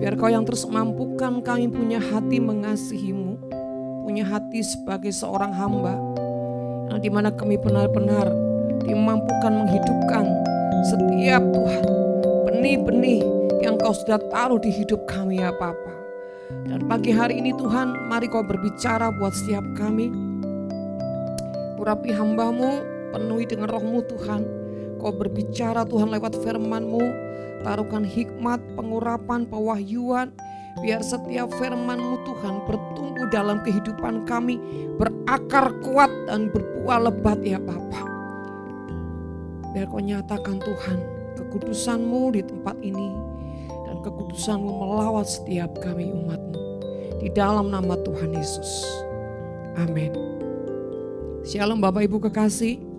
Biar Kau yang terus mampukan kami punya hati mengasihi-Mu, punya hati sebagai seorang hamba, yang dimana kami benar-benar dimampukan menghidupkan setiap Tuhan benih-benih yang Kau sudah taruh di hidup kami ya Bapa. Dan pagi hari ini Tuhan, mari Kau berbicara buat setiap kami. Urapi hamba-Mu, penuhi dengan Roh-Mu Tuhan. Kau berbicara Tuhan lewat firman-Mu, taruhkan hikmat, pengurapan, pewahyuan. Biar setiap firman-Mu Tuhan bertumbuh dalam kehidupan kami, berakar kuat dan berbuah lebat ya Bapa. Biar Kau nyatakan Tuhan kekudusan-Mu di tempat ini, dan kekudusan-Mu melawat setiap kami umat-Mu. Di dalam nama Tuhan Yesus. Amin. Shalom Bapak Ibu kekasih.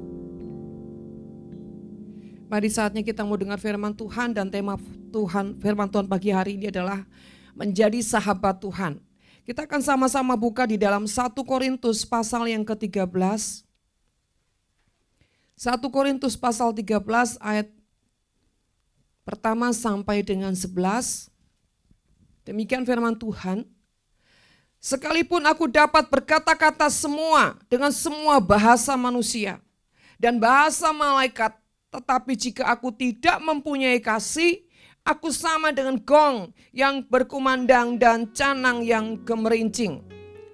Mari saatnya kita mau dengar firman Tuhan, dan tema Tuhan, firman Tuhan pagi hari ini adalah menjadi sahabat Tuhan. Kita akan sama-sama buka di dalam 1 Korintus pasal yang ke-13. 1 Korintus pasal 13 ayat pertama sampai dengan 11. Demikian firman Tuhan. Sekalipun aku dapat berkata-kata semua dengan semua bahasa manusia dan bahasa malaikat, tetapi jika aku tidak mempunyai kasih, aku sama dengan gong yang berkumandang dan canang yang gemerincing.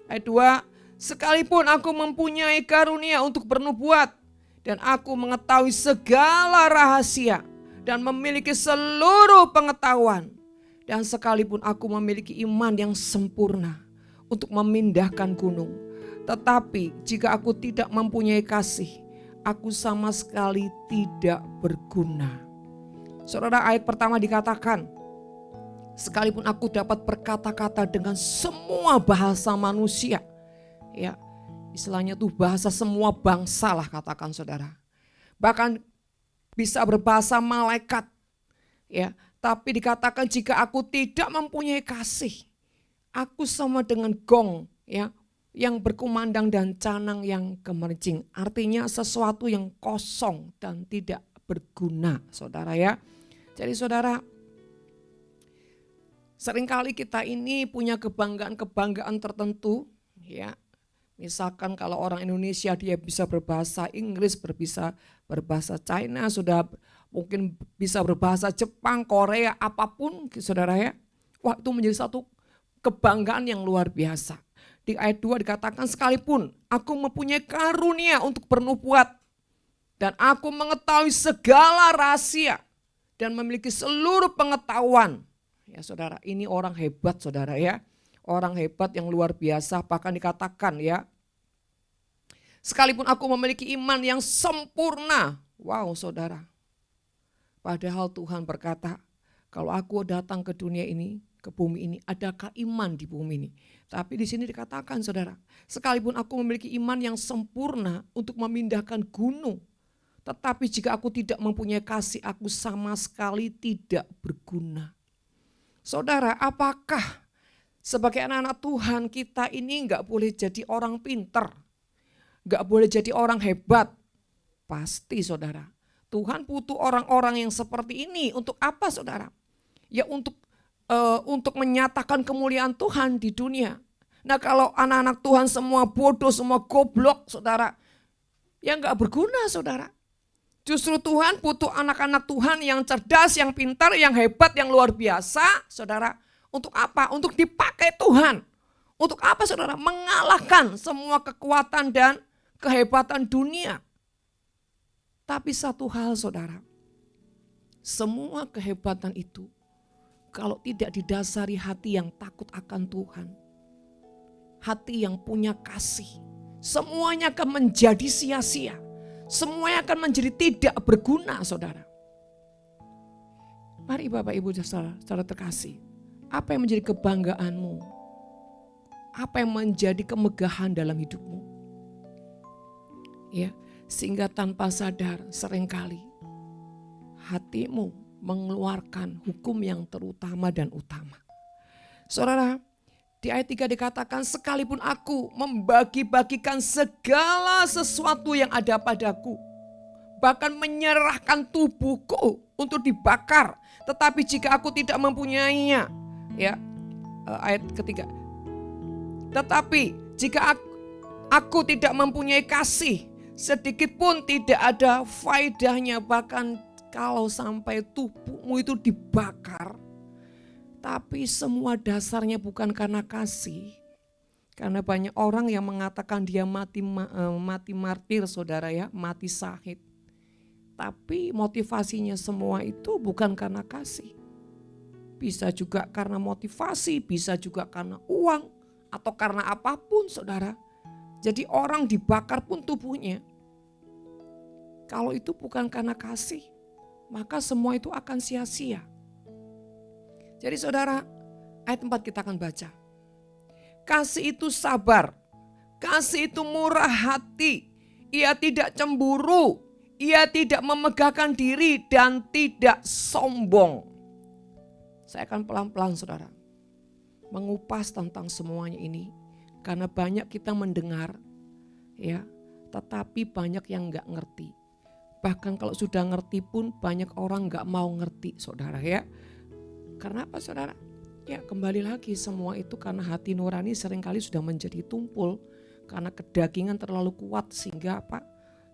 Ayat 2, sekalipun aku mempunyai karunia untuk bernubuat dan aku mengetahui segala rahasia dan memiliki seluruh pengetahuan, dan sekalipun aku memiliki iman yang sempurna untuk memindahkan gunung, tetapi jika aku tidak mempunyai kasih, aku sama sekali tidak berguna. Saudara, ayat pertama dikatakan, sekalipun aku dapat berkata-kata dengan semua bahasa manusia, ya istilahnya tuh bahasa semua bangsa lah katakan saudara, bahkan bisa berbahasa malaikat, ya. Tapi dikatakan jika aku tidak mempunyai kasih, aku sama dengan gong, ya, yang berkumandang dan canang yang gemerincing. Artinya sesuatu yang kosong dan tidak berguna, saudara ya. Jadi saudara, seringkali kita ini punya kebanggaan-kebanggaan tertentu, ya. Misalkan kalau orang Indonesia dia bisa berbahasa Inggris, bisa berbahasa China, sudah mungkin bisa berbahasa Jepang, Korea, apapun saudara ya. Wah, itu menjadi satu kebanggaan yang luar biasa. Di ayat 2 dikatakan sekalipun aku mempunyai karunia untuk bernubuat dan aku mengetahui segala rahasia dan memiliki seluruh pengetahuan. Ya saudara, ini orang hebat saudara ya. Orang hebat yang luar biasa, bahkan dikatakan ya, sekalipun aku memiliki iman yang sempurna. Wow saudara, padahal Tuhan berkata, kalau aku datang ke dunia ini, ke bumi ini, adakah iman di bumi ini? Tapi di sini dikatakan saudara, sekalipun aku memiliki iman yang sempurna untuk memindahkan gunung, tetapi jika aku tidak mempunyai kasih, aku sama sekali tidak berguna. Saudara, apakah sebagai anak-anak Tuhan kita ini enggak boleh jadi orang pinter, enggak boleh jadi orang hebat? Pasti saudara, Tuhan butuh orang-orang yang seperti ini. Untuk apa saudara? Ya untuk menyatakan kemuliaan Tuhan di dunia. Nah kalau anak-anak Tuhan semua bodoh, semua goblok saudara, ya enggak berguna saudara. Justru Tuhan butuh anak-anak Tuhan yang cerdas, yang pintar, yang hebat, yang luar biasa saudara. Untuk apa? Untuk dipakai Tuhan. Untuk apa saudara? Mengalahkan semua kekuatan dan kehebatan dunia. Tapi satu hal saudara, semua kehebatan itu kalau tidak didasari hati yang takut akan Tuhan, hati yang punya kasih, semuanya akan menjadi sia-sia. Semuanya akan menjadi tidak berguna saudara. Mari Bapak Ibu saudara terkasih, apa yang menjadi kebanggaanmu? Apa yang menjadi kemegahan dalam hidupmu? Ya, sehingga tanpa sadar seringkali hatimu mengeluarkan hukum yang terutama dan utama. Saudara, di ayat 3 dikatakan sekalipun aku membagi-bagikan segala sesuatu yang ada padaku, bahkan menyerahkan tubuhku untuk dibakar, tetapi jika aku tidak mempunyainya, Ya, ayat ketiga. Tetapi jika aku tidak mempunyai kasih, sedikit pun tidak ada faedahnya. Bahkan kalau sampai tubuhmu itu dibakar, tapi semua dasarnya bukan karena kasih. Karena banyak orang yang mengatakan dia mati martir, saudara ya, mati syahid. Tapi motivasinya semua itu bukan karena kasih. Bisa juga karena motivasi, bisa juga karena uang, atau karena apapun, saudara. Jadi orang dibakar pun tubuhnya. Kalau itu bukan karena kasih, maka semua itu akan sia-sia. Jadi saudara, ayat 4 kita akan baca. Kasih itu sabar, kasih itu murah hati, ia tidak cemburu, ia tidak memegahkan diri dan tidak sombong. Saya akan pelan-pelan saudara mengupas tentang semuanya ini. Karena banyak kita mendengar ya, tetapi banyak yang gak ngerti. Bahkan kalau sudah ngerti pun banyak orang gak mau ngerti saudara ya. Karena apa saudara? Ya kembali lagi semua itu karena hati nurani seringkali sudah menjadi tumpul. Karena kedagingan terlalu kuat sehingga apa?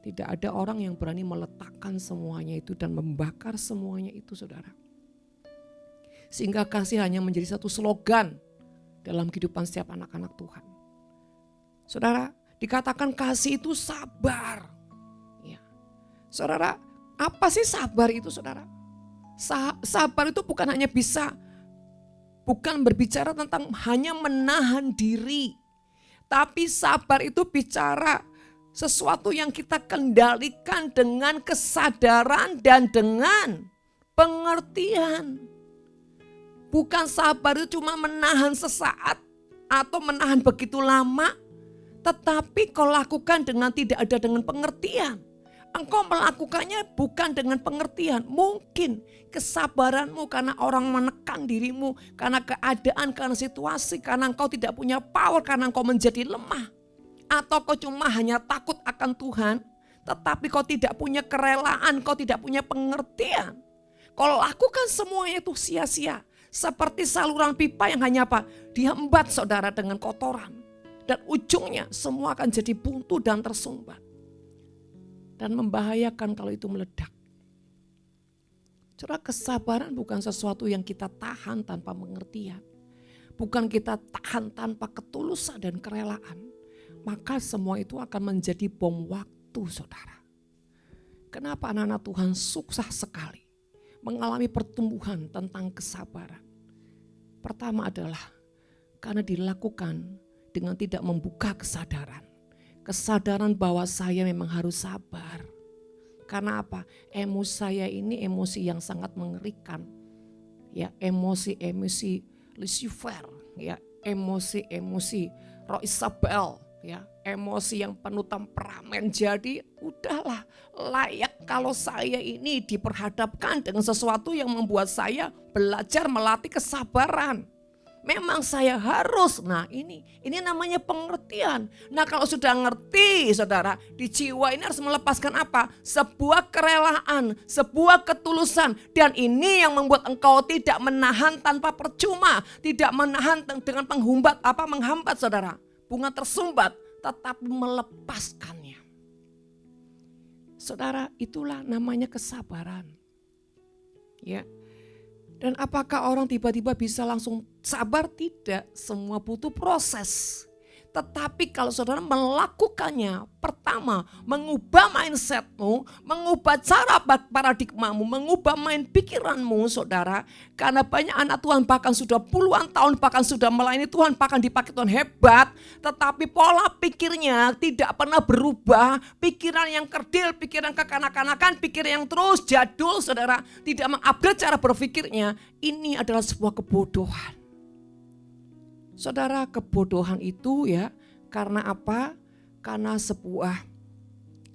Tidak ada orang yang berani meletakkan semuanya itu dan membakar semuanya itu saudara. Sehingga kasih hanya menjadi satu slogan dalam kehidupan setiap anak-anak Tuhan. Saudara, dikatakan kasih itu sabar. Ya. Saudara, apa sih sabar itu saudara? Sabar itu bukan hanya bukan berbicara tentang hanya menahan diri. Tapi sabar itu bicara sesuatu yang kita kendalikan dengan kesadaran dan dengan pengertian. Bukan sabar itu cuma menahan sesaat atau menahan begitu lama. Tetapi kau lakukan tidak ada dengan pengertian. Engkau melakukannya bukan dengan pengertian. Mungkin kesabaranmu karena orang menekan dirimu. Karena keadaan, karena situasi. Karena engkau tidak punya power, karena engkau menjadi lemah. Atau kau cuma hanya takut akan Tuhan. Tetapi kau tidak punya kerelaan, kau tidak punya pengertian. Kau lakukan semuanya itu sia-sia. Seperti saluran pipa yang hanya apa? Diembat saudara dengan kotoran. Dan ujungnya semua akan jadi buntu dan tersumbat. Dan membahayakan kalau itu meledak. Saudara, kesabaran bukan sesuatu yang kita tahan tanpa pengertian. Bukan kita tahan tanpa ketulusan dan kerelaan. Maka semua itu akan menjadi bom waktu saudara. Kenapa anak-anak Tuhan sukses sekali mengalami pertumbuhan tentang kesabaran? Pertama adalah karena dilakukan dengan tidak membuka kesadaran. Kesadaran bahwa saya memang harus sabar. Karena apa? Emosi saya ini emosi yang sangat mengerikan. Ya, emosi Lucifer, ya, emosi Roh Isabel, ya, emosi yang penuh temperamen. Jadi udahlah, layak kalau saya ini diperhadapkan dengan sesuatu yang membuat saya belajar melatih kesabaran. Memang saya harus, nah ini namanya pengertian. Nah kalau sudah ngerti saudara, di jiwa ini harus melepaskan apa? Sebuah kerelaan, sebuah ketulusan. Dan ini yang membuat engkau tidak menahan tanpa percuma. Tidak menahan dengan menghambat saudara. Bunga tersumbat, tetapi melepaskannya. Saudara, itulah namanya kesabaran. Ya. Dan apakah orang tiba-tiba bisa langsung sabar? Tidak, semua butuh proses. Tetapi kalau saudara melakukannya, pertama mengubah mindsetmu, mengubah cara paradigmamu, mengubah main pikiranmu saudara. Karena banyak anak Tuhan bahkan sudah puluhan tahun, bahkan sudah melayani Tuhan, bahkan dipakai Tuhan hebat. Tetapi pola pikirnya tidak pernah berubah. Pikiran yang kerdil, pikiran kekanak-kanakan, pikiran yang terus jadul saudara. Tidak mengupgrade cara berpikirnya. Ini adalah sebuah kebodohan. Saudara, kebodohan itu ya karena apa? Karena sebuah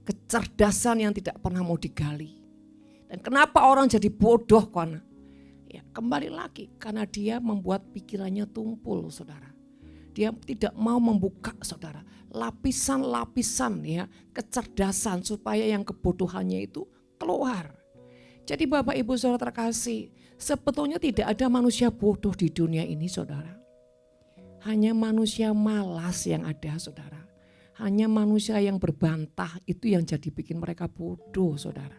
kecerdasan yang tidak pernah mau digali. Dan kenapa orang jadi bodoh karena? Ya kembali lagi karena dia membuat pikirannya tumpul saudara. Dia tidak mau membuka saudara lapisan-lapisan ya kecerdasan supaya yang kebodohannya itu keluar. Jadi Bapak Ibu Saudara terkasih, Sebetulnya tidak ada manusia bodoh di dunia ini, saudara. Hanya manusia malas yang ada, saudara. Hanya manusia yang berbantah itu yang jadi bikin mereka bodoh, saudara.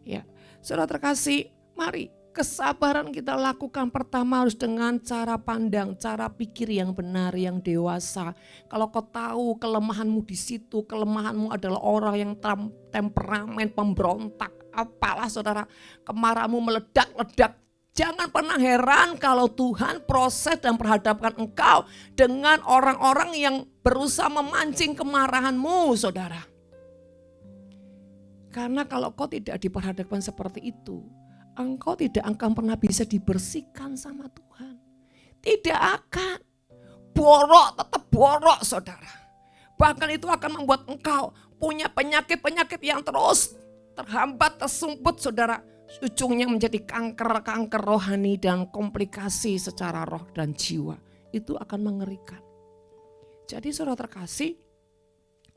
Ya, saudara terkasih, mari kesabaran kita lakukan pertama harus dengan cara pandang, cara pikir yang benar, yang dewasa. Kalau kau tahu kelemahanmu di situ, kelemahanmu adalah orang yang temperamen, pemberontak, apalah saudara, kemarahanmu meledak-ledak. Jangan pernah heran kalau Tuhan proses dan perhadapkan engkau dengan orang-orang yang berusaha memancing kemarahanmu, saudara. Karena kalau kau tidak diperhadapkan seperti itu, engkau tidak akan pernah bisa dibersihkan sama Tuhan. Tidak akan. Borok, tetap borok, saudara. Bahkan itu akan membuat engkau punya penyakit-penyakit yang terus terhambat, tersumput, saudara. Ujungnya menjadi kanker rohani dan komplikasi secara roh dan jiwa. Itu akan mengerikan. Jadi saudara terkasih,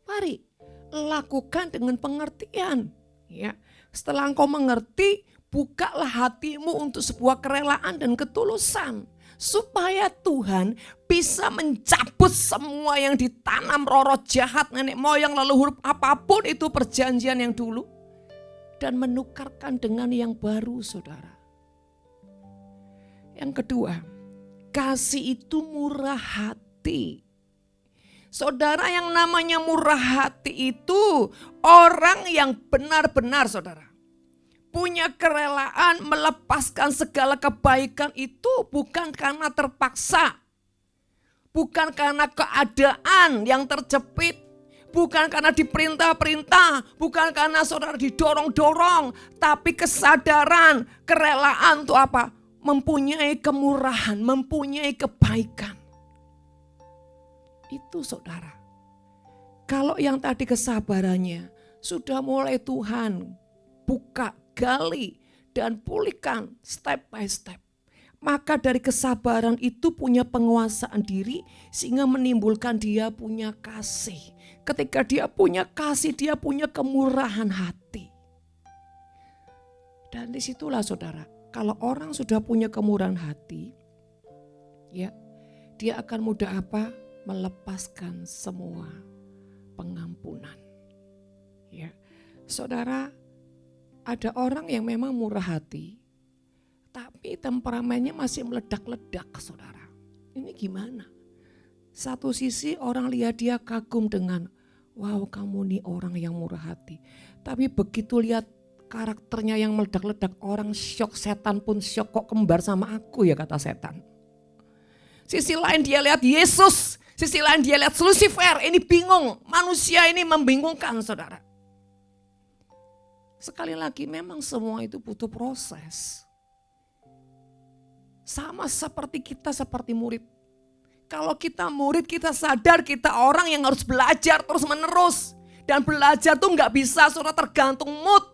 mari lakukan dengan pengertian. Ya, setelah engkau mengerti, bukalah hatimu untuk sebuah kerelaan dan ketulusan. Supaya Tuhan bisa mencabut semua yang ditanam roh-roh jahat nenek moyang leluhur apapun itu perjanjian yang dulu. Dan menukarkan dengan yang baru, saudara. Yang kedua, kasih itu murah hati. Saudara, yang namanya murah hati itu orang yang benar-benar, saudara, punya kerelaan melepaskan segala kebaikan itu bukan karena terpaksa. Bukan karena keadaan yang terjepit. Bukan karena diperintah-perintah, bukan karena saudara didorong-dorong, tapi kesadaran, kerelaan untuk apa? Mempunyai kemurahan, mempunyai kebaikan. Itu saudara. Kalau yang tadi kesabarannya sudah mulai Tuhan buka, gali, dan pulihkan step by step. Maka dari kesabaran itu punya penguasaan diri sehingga menimbulkan dia punya kasih. Ketika dia punya kasih, dia punya kemurahan hati. Dan disitulah saudara, kalau orang sudah punya kemurahan hati, ya, dia akan mudah apa? Melepaskan semua pengampunan. Ya, saudara, ada orang yang memang murah hati, tapi temperamennya masih meledak-ledak, saudara. Ini gimana? Satu sisi orang lihat dia kagum dengan, wow, kamu nih orang yang murah hati. Tapi begitu lihat karakternya yang meledak-ledak, orang syok, setan pun syok, kok kembar sama aku ya, kata setan. Sisi lain dia lihat Yesus, sisi lain dia lihat Lucifer, ini bingung. Manusia ini membingungkan, saudara. Sekali lagi memang semua itu butuh proses. Sama seperti kita, seperti murid. Kalau kita murid, kita sadar kita orang yang harus belajar terus menerus. Dan belajar tuh gak bisa saudara tergantung mood.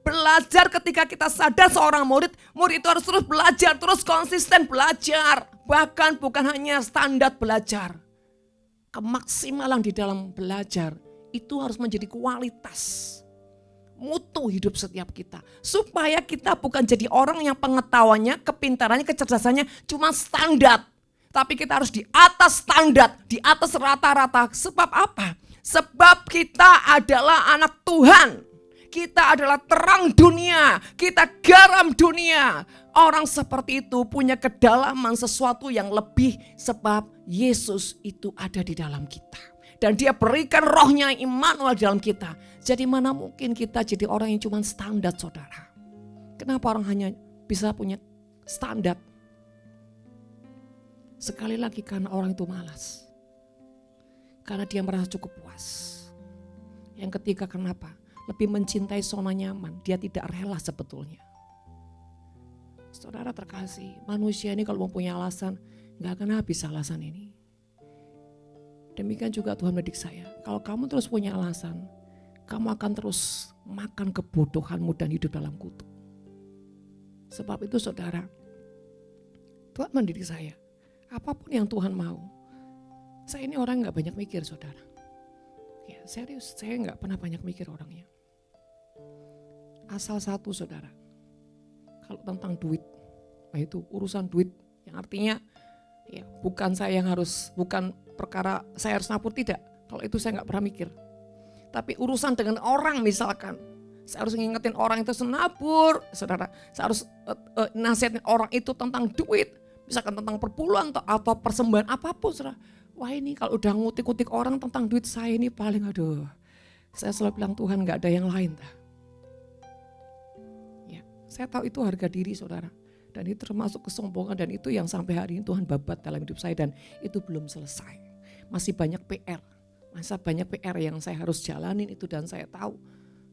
Belajar ketika kita sadar seorang murid itu harus terus belajar, terus konsisten belajar. Bahkan bukan hanya standar belajar. Kemaksimalan di dalam belajar itu harus menjadi kualitas. Mutu hidup setiap kita. Supaya kita bukan jadi orang yang pengetahuannya, kepintarannya, kecerdasannya cuma standar. Tapi kita harus di atas standar, di atas rata-rata. Sebab apa? Sebab kita adalah anak Tuhan. Kita adalah terang dunia, kita garam dunia. Orang seperti itu punya kedalaman sesuatu yang lebih sebab Yesus itu ada di dalam kita. Dan dia berikan rohnya Immanuel dalam kita. Jadi mana mungkin kita jadi orang yang cuma standar, saudara. Kenapa orang hanya bisa punya standar? Sekali lagi karena orang itu malas. Karena dia merasa cukup puas. Yang ketiga kenapa? Lebih mencintai zona nyaman. Dia tidak rela sebetulnya. Saudara terkasih, manusia ini kalau mempunyai alasan, gak akan habis alasan ini. Demikian juga Tuhan mendidik saya. Kalau kamu terus punya alasan, kamu akan terus makan kebodohanmu dan hidup dalam kutuk. Sebab itu saudara, Tuhan mendidik saya. Apapun yang Tuhan mau. Saya ini orang gak banyak mikir, saudara. Ya, serius, saya gak pernah banyak mikir orangnya. Asal satu, saudara. Kalau tentang duit, Nah, itu urusan duit yang artinya ya bukan perkara saya harus nabur, tidak. Kalau itu saya nggak pernah mikir. Tapi urusan dengan orang misalkan, saya harus ngingetin orang itu senabur, saudara. Saya harus nasihatin orang itu tentang duit, misalkan tentang perpuluhan atau persembahan apapun, saudara. Wah ini kalau udah ngutik-ngutik orang tentang duit saya ini paling aduh. Saya selalu bilang Tuhan gak ada yang lain. Ya, saya tahu itu harga diri saudara. Dan itu termasuk kesombongan dan itu yang sampai hari ini Tuhan babat dalam hidup saya dan itu belum selesai. Masih banyak PR. Yang saya harus jalanin itu dan saya tahu.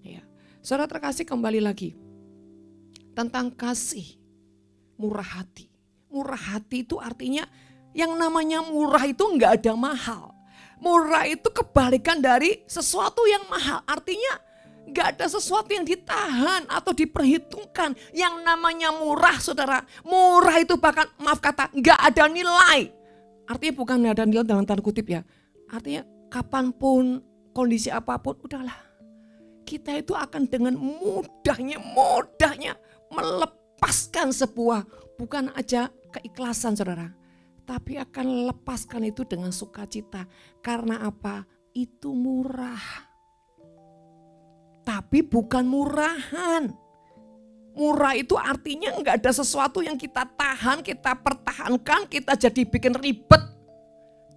Ya. Saudara terkasih kembali lagi. Tentang kasih, murah hati. Murah hati itu artinya yang namanya murah itu enggak ada mahal. Murah itu kebalikan dari sesuatu yang mahal. Artinya enggak ada sesuatu yang ditahan atau diperhitungkan. Yang namanya murah saudara. Murah itu bahkan maaf kata enggak ada nilai. Artinya bukan ada nilai dalam tanda kutip ya. Artinya kapanpun kondisi apapun udahlah. Kita itu akan dengan mudahnya melepaskan sebuah bukan aja keikhlasan saudara. Tapi akan lepaskan itu dengan sukacita. Karena apa? Itu murah. Tapi bukan murahan. Murah itu artinya enggak ada sesuatu yang kita tahan, kita pertahankan, kita jadi bikin ribet.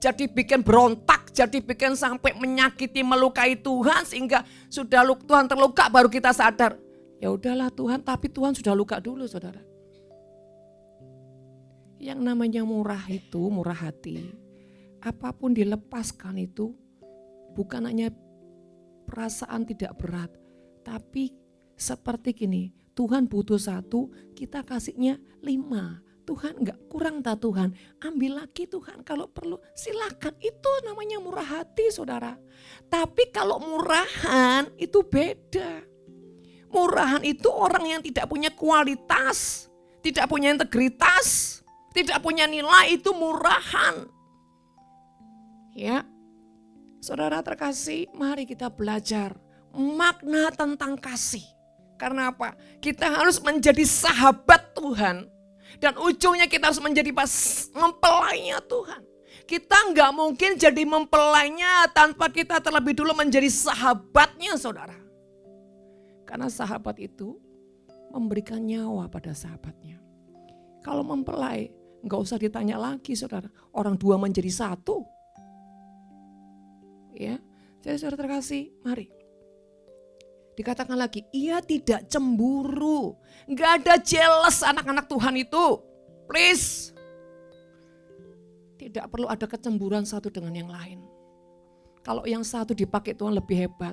Jadi bikin berontak, jadi bikin sampai menyakiti, melukai Tuhan. Sehingga sudah Tuhan terluka baru kita sadar. Ya udahlah Tuhan, tapi Tuhan sudah luka dulu saudara. Yang namanya murah itu, murah hati, apapun dilepaskan itu bukan hanya perasaan tidak berat. Tapi seperti gini, Tuhan butuh 1, kita kasihnya 5. Tuhan enggak kurang tak Tuhan, ambil lagi Tuhan kalau perlu silakan. Itu namanya murah hati saudara. Tapi kalau murahan itu beda. Murahan itu orang yang tidak punya kualitas, tidak punya integritas. Tidak punya nilai itu murahan. Ya. Saudara terkasih, mari kita belajar makna tentang kasih. Karena apa? Kita harus menjadi sahabat Tuhan. Dan ujungnya kita harus menjadi mempelainya Tuhan. Kita enggak mungkin jadi mempelainya tanpa kita terlebih dulu menjadi sahabatnya saudara. Karena sahabat itu memberikan nyawa pada sahabatnya. Kalau mempelai, enggak usah ditanya lagi saudara. Orang 2 menjadi 1. Ya, jadi saudara terkasih, mari. Dikatakan lagi, ia tidak cemburu. Enggak ada jealous anak-anak Tuhan itu. Please. Tidak perlu ada kecemburuan satu dengan yang lain. Kalau yang satu dipakai Tuhan lebih hebat.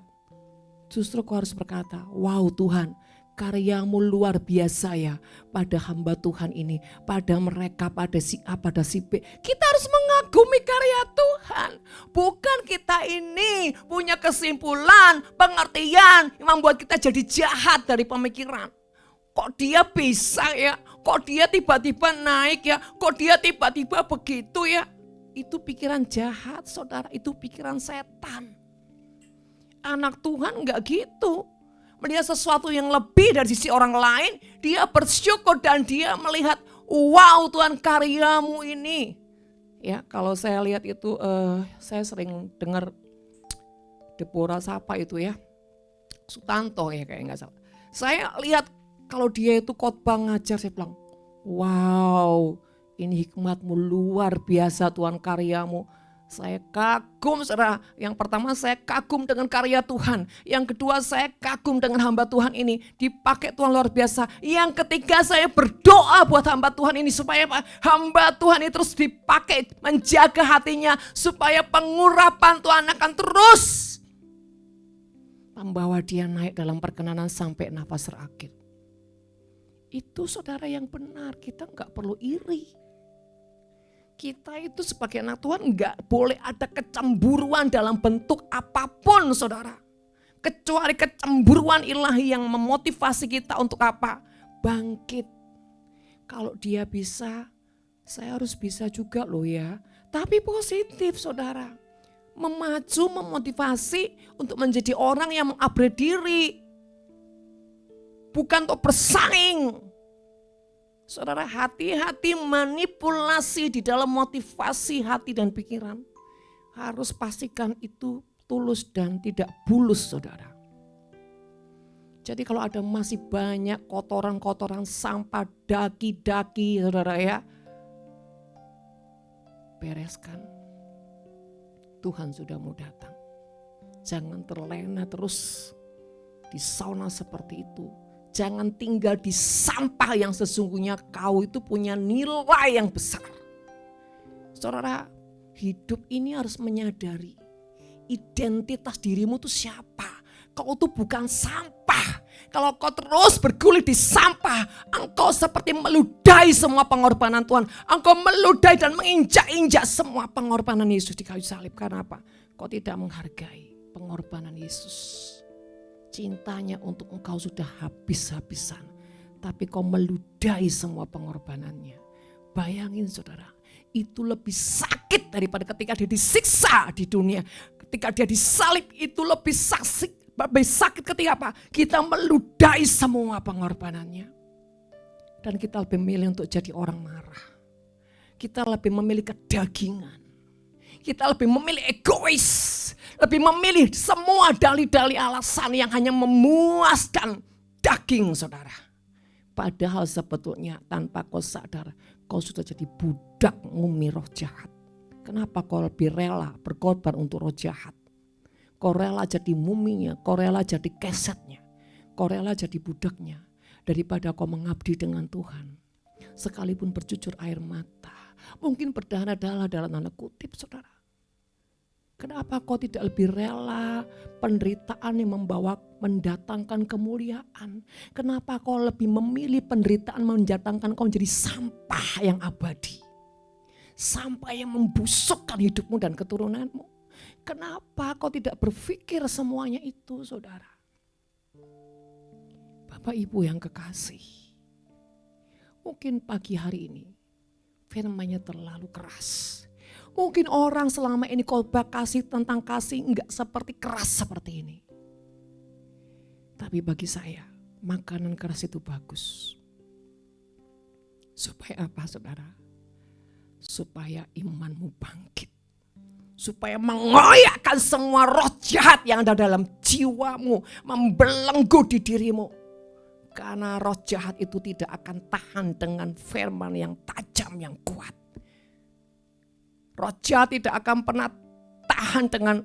Justru kau harus berkata, wow Tuhan, karyamu luar biasa ya pada hamba Tuhan ini, pada mereka, pada si A, pada si B. Kita harus mengagumi karya Tuhan. Bukan kita ini punya kesimpulan, pengertian yang membuat kita jadi jahat dari pemikiran. Kok dia bisa ya, kok dia tiba-tiba naik ya, kok dia tiba-tiba begitu ya. Itu pikiran jahat saudara, itu pikiran setan. Anak Tuhan enggak gitu. Melihat sesuatu yang lebih dari sisi orang lain, dia bersyukur dan dia melihat, wow Tuhan karyamu ini. Ya kalau saya lihat itu, saya sering dengar Deborah siapa itu ya, Sutanto ya kayak nggak salah. Saya lihat kalau dia itu khotbah ngajar, saya bilang, wow ini hikmatmu luar biasa Tuhan karyamu. Saya kagum saudara. Yang pertama saya kagum dengan karya Tuhan. Yang kedua saya kagum dengan hamba Tuhan ini. Dipakai Tuhan luar biasa. Yang ketiga saya berdoa buat hamba Tuhan ini. Supaya hamba Tuhan ini terus dipakai. Menjaga hatinya. Supaya pengurapan Tuhan akan terus membawa dia naik dalam perkenanan sampai nafas terakhir. Itu saudara yang benar. Kita gak perlu iri. Kita itu sebagai anak Tuhan enggak boleh ada kecemburuan dalam bentuk apapun saudara. Kecuali kecemburuan ilahi yang memotivasi kita untuk apa? Bangkit. Kalau dia bisa, saya harus bisa juga loh ya. Tapi positif saudara. Memacu, memotivasi untuk menjadi orang yang mengupgrade diri. Bukan untuk bersaing. Saudara, hati-hati manipulasi di dalam motivasi hati dan pikiran. Harus pastikan itu tulus dan tidak bulus, saudara. Jadi kalau ada masih banyak kotoran-kotoran sampah, daki-daki, saudara ya, bereskan. Tuhan sudah mau datang. Jangan terlena terus di sauna seperti itu. Jangan tinggal di sampah yang sesungguhnya kau itu punya nilai yang besar. Saudara, hidup ini harus menyadari identitas dirimu itu siapa. Kau itu bukan sampah. Kalau kau terus bergulir di sampah, engkau seperti meludahi semua pengorbanan Tuhan. Engkau meludahi dan menginjak-injak semua pengorbanan Yesus di kayu salib. Karena apa? Kau tidak menghargai pengorbanan Yesus. Cintanya untuk engkau sudah habis-habisan. Tapi kau meludahi semua pengorbanannya. Bayangin saudara, itu lebih sakit daripada ketika dia disiksa di dunia. Ketika dia disalib itu lebih sakit ketika apa? Kita meludahi semua pengorbanannya. Dan kita lebih memilih untuk jadi orang marah. Kita lebih memilih kedagingan. Kita lebih memilih egois. Lebih memilih semua dalih-dalih alasan yang hanya memuaskan daging saudara. Padahal sebetulnya tanpa kau sadar, kau sudah jadi budak mumi roh jahat. Kenapa kau lebih rela berkorban untuk roh jahat? Kau rela jadi muminya, kau rela jadi kesetnya, kau rela jadi budaknya. Daripada kau mengabdi dengan Tuhan. Sekalipun bercucur air mata, mungkin berdarah-darah dalam tanda kutip saudara. Kenapa kau tidak lebih rela penderitaan yang mendatangkan kemuliaan? Kenapa kau lebih memilih penderitaan mendatangkan kau menjadi sampah yang abadi? Sampah yang membusukkan hidupmu dan keturunanmu. Kenapa kau tidak berpikir semuanya itu saudara? Bapak Ibu yang kekasih, mungkin pagi hari ini firman-Nya terlalu keras. Mungkin orang selama ini khotbah kasih tentang kasih enggak seperti keras seperti ini. Tapi bagi saya makanan keras itu bagus. Supaya apa saudara? Supaya imanmu bangkit. Supaya mengoyakkan semua roh jahat yang ada dalam jiwamu. Membelenggu di dirimu. Karena roh jahat itu tidak akan tahan dengan firman yang tajam yang kuat. Roh jahat tidak akan pernah tahan dengan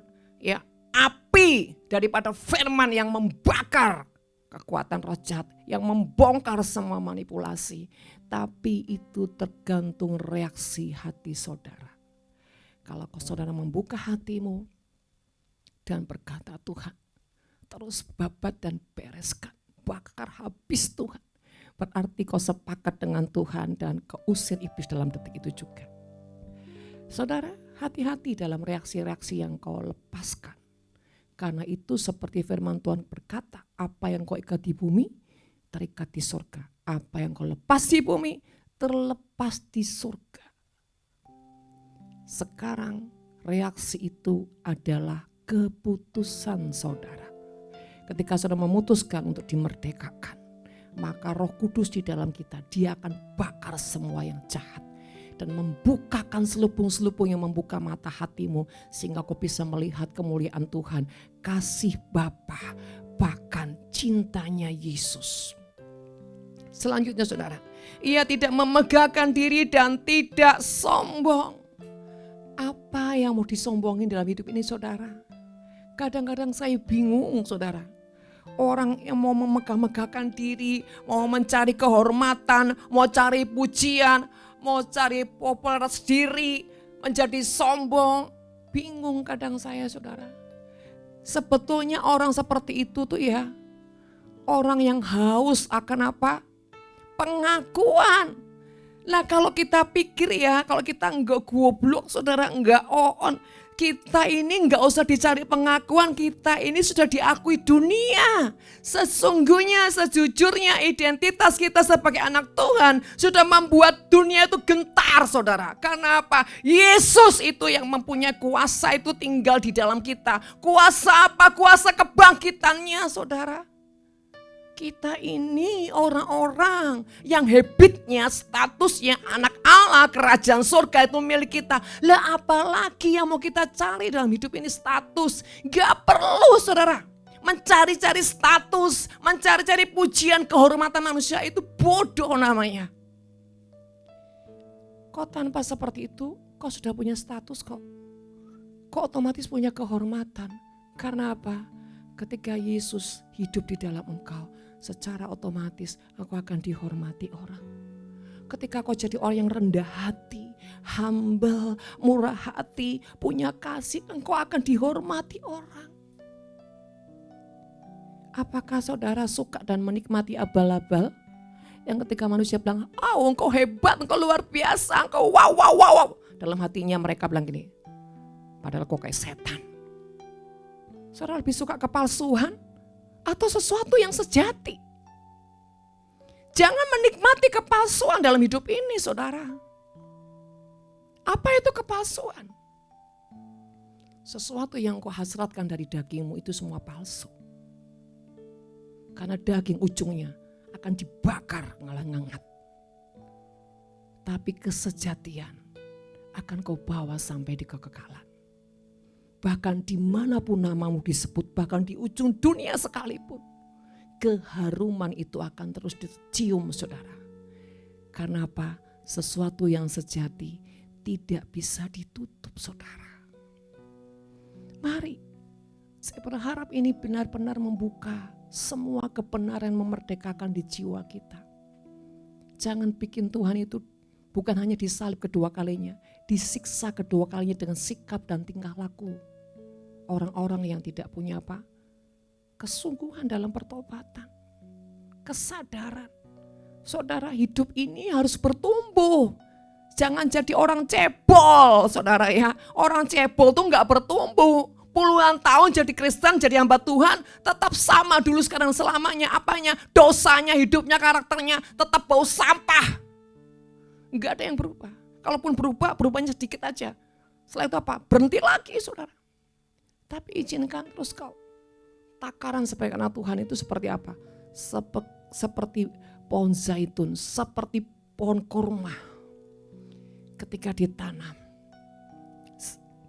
api daripada firman yang membakar kekuatan roh jahat, yang membongkar semua manipulasi. Tapi itu tergantung reaksi hati saudara. Kalau saudara membuka hatimu dan berkata, Tuhan terus babat dan bereskan, bakar habis Tuhan. Berarti kau sepakat dengan Tuhan dan kau usir iblis dalam detik itu juga. Saudara, hati-hati dalam reaksi-reaksi yang kau lepaskan. Karena itu seperti firman Tuhan berkata, apa yang kau ikat di bumi, terikat di surga. Apa yang kau lepas di bumi, terlepas di surga. Sekarang reaksi itu adalah keputusan saudara. Ketika saudara memutuskan untuk dimerdekakan, maka Roh Kudus di dalam kita, dia akan bakar semua yang jahat. Dan membukakan selubung-selubung yang membuka mata hatimu. Sehingga kau bisa melihat kemuliaan Tuhan. Kasih Bapa, bahkan cintanya Yesus. Selanjutnya saudara. Ia tidak memegahkan diri dan tidak sombong. Apa yang mau disombongin dalam hidup ini saudara? Kadang-kadang saya bingung saudara. Orang yang mau memegah-megahkan diri, mau mencari kehormatan, mau cari pujian, mau cari popularitas diri, menjadi sombong. Bingung kadang saya saudara. Sebetulnya orang seperti itu tuh orang yang haus akan apa? Pengakuan. Lah kalau kita pikir kalau kita enggak goblok saudara, enggak on. Kita ini enggak usah dicari pengakuan, kita ini sudah diakui dunia. Sesungguhnya, sejujurnya identitas kita sebagai anak Tuhan sudah membuat dunia itu gentar saudara. Karena apa? Yesus itu yang mempunyai kuasa itu tinggal di dalam kita. Kuasa apa? Kuasa kebangkitannya saudara. Kita ini orang-orang yang habitnya, statusnya anak Allah, kerajaan surga itu milik kita. Lah apalagi yang mau kita cari dalam hidup ini status. Gak perlu saudara. Mencari-cari status, mencari-cari pujian, kehormatan manusia itu bodoh namanya. Kok tanpa seperti itu, kau sudah punya status kok. Kok otomatis punya kehormatan. Karena apa? Ketika Yesus hidup di dalam engkau, secara otomatis engkau akan dihormati orang. Ketika kau jadi orang yang rendah hati, humble, murah hati, punya kasih, engkau akan dihormati orang. Apakah saudara suka dan menikmati abal-abal? Yang ketika manusia bilang, engkau hebat, engkau luar biasa, engkau wow. Dalam hatinya mereka bilang gini, padahal kau kayak setan. Saudara lebih suka kepalsuan atau sesuatu yang sejati? Jangan menikmati kepalsuan dalam hidup ini saudara. Apa itu kepalsuan? Sesuatu yang kau hasratkan dari dagingmu itu semua palsu. Karena daging ujungnya akan dibakar ngelangangat. Tapi kesejatian akan kau bawa sampai di kekekalan. Bahkan dimanapun namamu disebut, bahkan di ujung dunia sekalipun, keharuman itu akan terus dicium saudara. Karena apa? Sesuatu yang sejati tidak bisa ditutup saudara. Mari, saya berharap ini benar-benar membuka semua kebenaran, memerdekakan di jiwa kita. Jangan bikin Tuhan itu bukan hanya disalib kedua kalinya, disiksa kedua kalinya dengan sikap dan tingkah laku orang-orang yang tidak punya apa? Kesungguhan dalam pertobatan, kesadaran. Saudara, hidup ini harus bertumbuh. Jangan jadi orang cebol, saudara ya. Orang cebol tuh nggak bertumbuh. Puluhan tahun jadi Kristen, jadi hamba Tuhan, tetap sama dulu sekarang selamanya. Apanya? Dosanya, hidupnya, karakternya tetap bau sampah. Nggak ada yang berubah. Kalaupun berubah, berubahnya sedikit aja. Setelah itu apa? Berhenti lagi saudara. Tapi izinkan terus kau. Takaran sebagai anak Tuhan itu seperti apa? Seperti pohon zaitun, seperti pohon kurma. Ketika ditanam,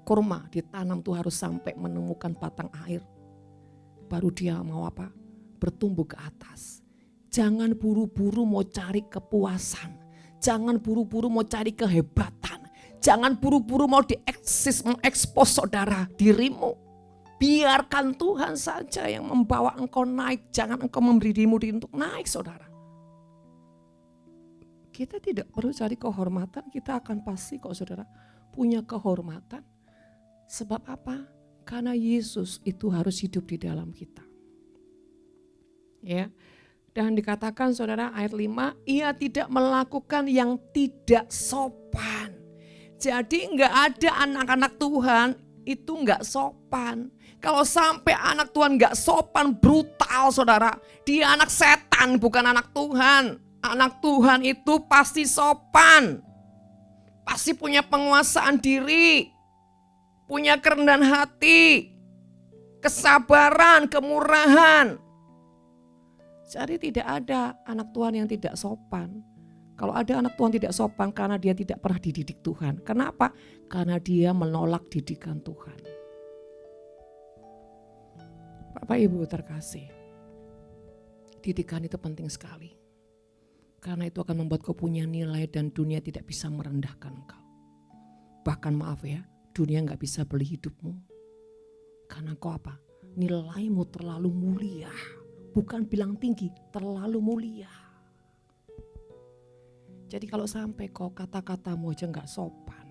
kurma ditanam tuh harus sampai menemukan batang air. Baru dia mau apa? Bertumbuh ke atas. Jangan buru-buru mau cari kepuasan. Jangan buru-buru mau cari kehebatan. Jangan buru-buru mau mengekspos saudara dirimu. Biarkan Tuhan saja yang membawa engkau naik. Jangan engkau memberi dirimu untuk naik saudara. Kita tidak perlu cari kehormatan. Kita akan pasti kok saudara punya kehormatan. Sebab apa? Karena Yesus itu harus hidup di dalam kita. Ya. Dan dikatakan saudara ayat 5. Ia tidak melakukan yang tidak sopan. Jadi enggak ada anak-anak Tuhan itu enggak sopan. Kalau sampai anak Tuhan gak sopan, brutal saudara. Dia anak setan bukan anak Tuhan. Anak Tuhan itu pasti sopan. Pasti punya penguasaan diri. Punya kerendahan hati. Kesabaran, kemurahan. Jadi tidak ada anak Tuhan yang tidak sopan. Kalau ada anak Tuhan tidak sopan karena dia tidak pernah dididik Tuhan. Kenapa? Karena dia menolak didikan Tuhan. Bapak Ibu terkasih, didikan itu penting sekali. Karena itu akan membuat kau punya nilai dan dunia tidak bisa merendahkan kau. Bahkan maaf ya, dunia gak bisa beli hidupmu. Karena kau apa? Nilaimu terlalu mulia. Bukan bilang tinggi, terlalu mulia. Jadi kalau sampai kau kata-katamu aja gak sopan,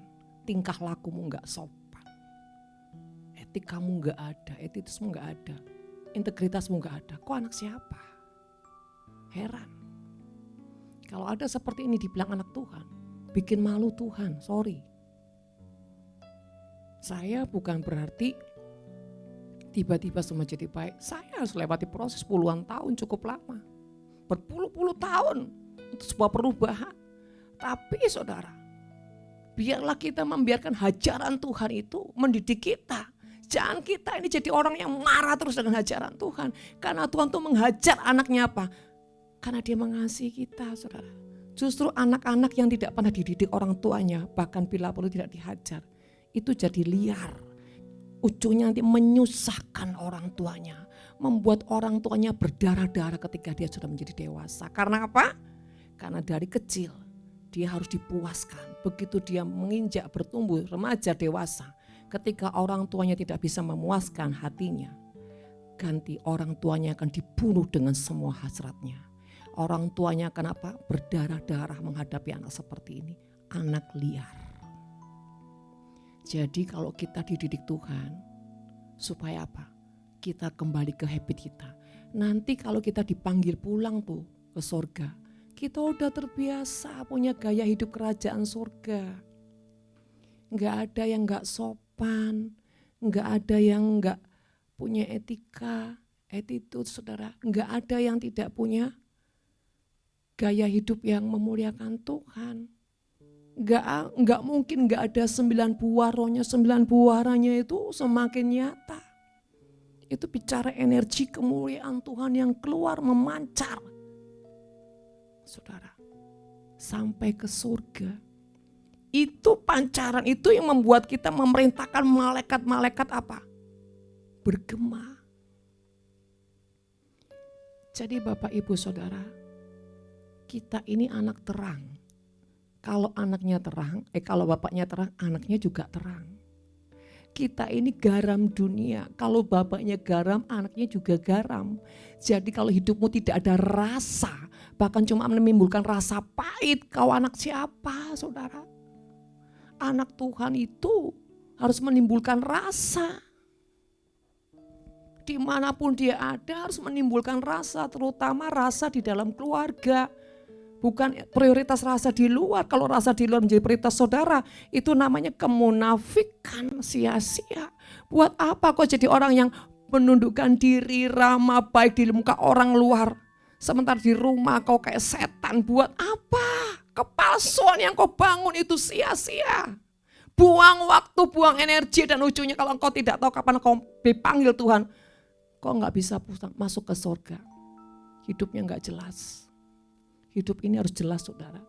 tingkah lakumu gak sopan, etik kamu gak ada, etitusmu gak ada, integritasmu gak ada, kau anak siapa? Heran. Kalau ada seperti ini dibilang anak Tuhan, bikin malu Tuhan, sorry. Saya bukan berarti tiba-tiba semua jadi baik. Saya harus lewati proses puluhan tahun, cukup lama. Berpuluh-puluh tahun untuk sebuah perubahan. Tapi saudara, biarlah kita membiarkan hajaran Tuhan itu mendidik kita. Jangan kita ini jadi orang yang marah terus dengan hajaran Tuhan. Karena Tuhan tuh menghajar anaknya apa? Karena dia mengasihi kita, saudara. Justru anak-anak yang tidak pernah dididik orang tuanya, bahkan bila perlu tidak dihajar, itu jadi liar. Ujungnya nanti menyusahkan orang tuanya. Membuat orang tuanya berdarah-darah ketika dia sudah menjadi dewasa. Karena apa? Karena dari kecil dia harus dipuaskan. Begitu dia menginjak bertumbuh remaja dewasa, ketika orang tuanya tidak bisa memuaskan hatinya, ganti orang tuanya akan dibunuh dengan semua hasratnya. Orang tuanya akan apa? Berdarah-darah menghadapi anak seperti ini. Anak liar. Jadi kalau kita dididik Tuhan, supaya apa? Kita kembali ke habit kita. Nanti kalau kita dipanggil pulang tuh ke surga, kita udah terbiasa punya gaya hidup kerajaan surga. Enggak ada yang enggak sopan, enggak ada yang enggak punya etika, attitude, saudara. Enggak ada yang tidak punya gaya hidup yang memuliakan Tuhan. Enggak mungkin enggak ada 9 buah rohnya, 9 buah rohnya itu semakin nyata. Itu bicara energi kemuliaan Tuhan yang keluar memancar. Saudara, sampai ke surga. Itu pancaran itu yang membuat kita memerintahkan malaikat-malaikat apa? Bergema. Jadi Bapak Ibu Saudara, kita ini anak terang. Kalau anaknya terang, kalau bapaknya terang, anaknya juga terang. Kita ini garam dunia. Kalau bapaknya garam, anaknya juga garam. Jadi kalau hidupmu tidak ada rasa, bahkan cuma menimbulkan rasa pahit, kau anak siapa, saudara? Anak Tuhan itu harus menimbulkan rasa. Dimanapun dia ada harus menimbulkan rasa, terutama rasa di dalam keluarga. Bukan prioritas rasa di luar. Kalau rasa di luar menjadi prioritas saudara, itu namanya kemunafikan, sia-sia. Buat apa kok jadi orang yang menundukkan diri, ramah, baik di muka orang luar. Sementara di rumah kau kayak setan, buat apa? Kepalsuan yang kau bangun itu sia-sia. Buang waktu, buang energi, dan ujungnya kalau engkau tidak tahu kapan kau dipanggil Tuhan, kau gak bisa masuk ke surga. Hidupnya gak jelas. Hidup ini harus jelas, saudara.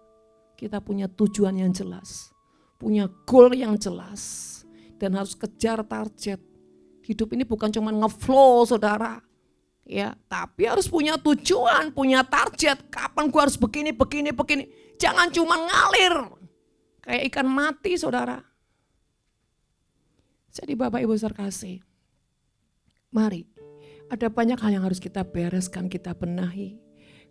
Kita punya tujuan yang jelas, punya goal yang jelas, dan harus kejar target. Hidup ini bukan cuma ngeflow, saudara, ya, tapi harus punya tujuan, punya target. Kapan gua harus begini. Jangan cuma ngalir kayak ikan mati, saudara. Jadi Bapak Ibu terkasih, mari, ada banyak hal yang harus kita bereskan, kita benahi.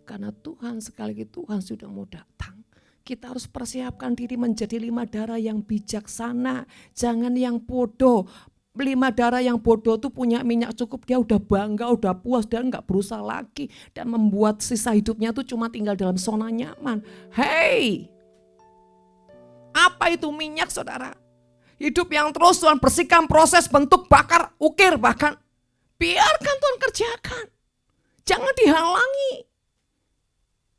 Karena Tuhan, sekali lagi Tuhan sudah mau datang. Kita harus persiapkan diri menjadi 5 darah yang bijaksana. Jangan yang bodoh. 5 darah yang bodoh tuh punya minyak cukup, dia udah bangga, udah puas, dan gak berusaha lagi. Dan membuat sisa hidupnya tuh cuma tinggal dalam zona nyaman. Hey, apa itu minyak, saudara? Hidup yang terus Tuhan bersihkan, proses, bentuk, bakar, ukir bahkan. Biarkan Tuhan kerjakan. Jangan dihalangi.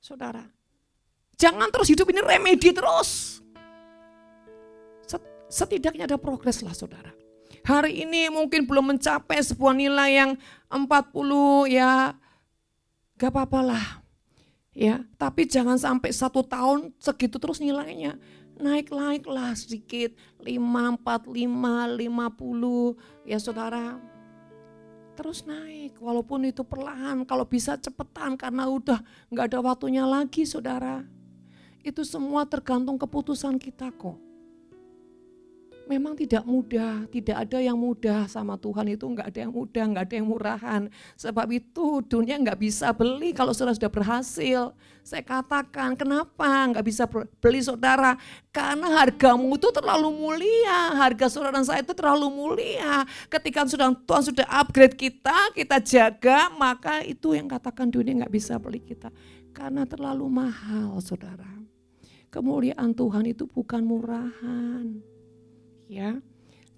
Saudara, jangan terus hidup ini remedi terus. Setidaknya ada progres lah, saudara. Hari ini mungkin belum mencapai sebuah nilai yang 40, ya gak apa-apa lah. Ya, tapi jangan sampai 1 tahun segitu terus nilainya. Naik lah sedikit, 5, 45, 50, ya saudara. Terus naik, walaupun itu perlahan, kalau bisa cepetan karena udah gak ada waktunya lagi, saudara. Itu semua tergantung keputusan kita kok. Memang tidak mudah, tidak ada yang mudah sama Tuhan itu, gak ada yang mudah, gak ada yang murahan. Sebab itu dunia gak bisa beli kalau sudah berhasil. Saya katakan kenapa gak bisa beli, saudara? Karena hargamu itu terlalu mulia, harga saudara dan saya itu terlalu mulia. Ketika Tuhan sudah upgrade kita jaga, maka itu yang katakan dunia gak bisa beli kita. Karena terlalu mahal, saudara. Kemuliaan Tuhan itu bukan murahan. Ya,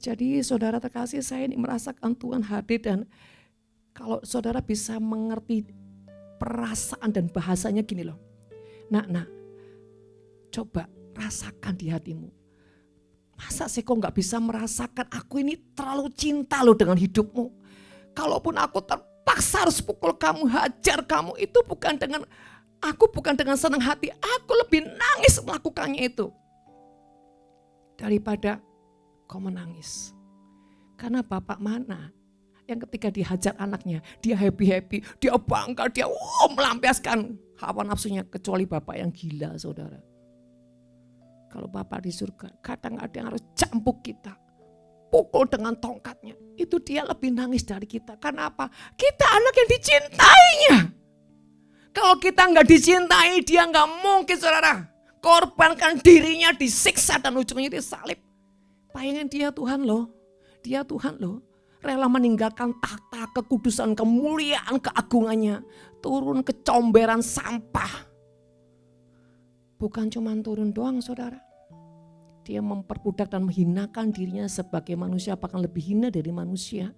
jadi saudara terkasih, saya ini merasakan Tuhan hadir, dan kalau saudara bisa mengerti perasaan dan bahasanya gini loh. Nak, coba rasakan di hatimu. Masa sih kok gak bisa merasakan aku ini terlalu cinta loh dengan hidupmu. Kalaupun aku terpaksa harus pukul kamu, hajar kamu, itu bukan dengan senang hati. Aku lebih nangis melakukannya itu. Daripada kau menangis. Karena bapak mana yang ketika dihajar anaknya, dia happy, dia bangga, dia melampiaskan hawa nafsunya, kecuali bapak yang gila, saudara. Kalau bapak di surga, kadang-kadang harus campuk kita, pukul dengan tongkatnya. Itu dia lebih nangis dari kita. Karena apa? Kita anak yang dicintainya. Kalau kita nggak dicintai, dia nggak mungkin, saudara, korbankan dirinya, disiksa dan ujungnya disalib. Bayangin dia Tuhan loh, rela meninggalkan tahta kekudusan, kemuliaan, keagungannya, turun ke comberan sampah. Bukan cuma turun doang, saudara. Dia memperbudak dan menghinakan dirinya sebagai manusia, bahkan lebih hina dari manusia.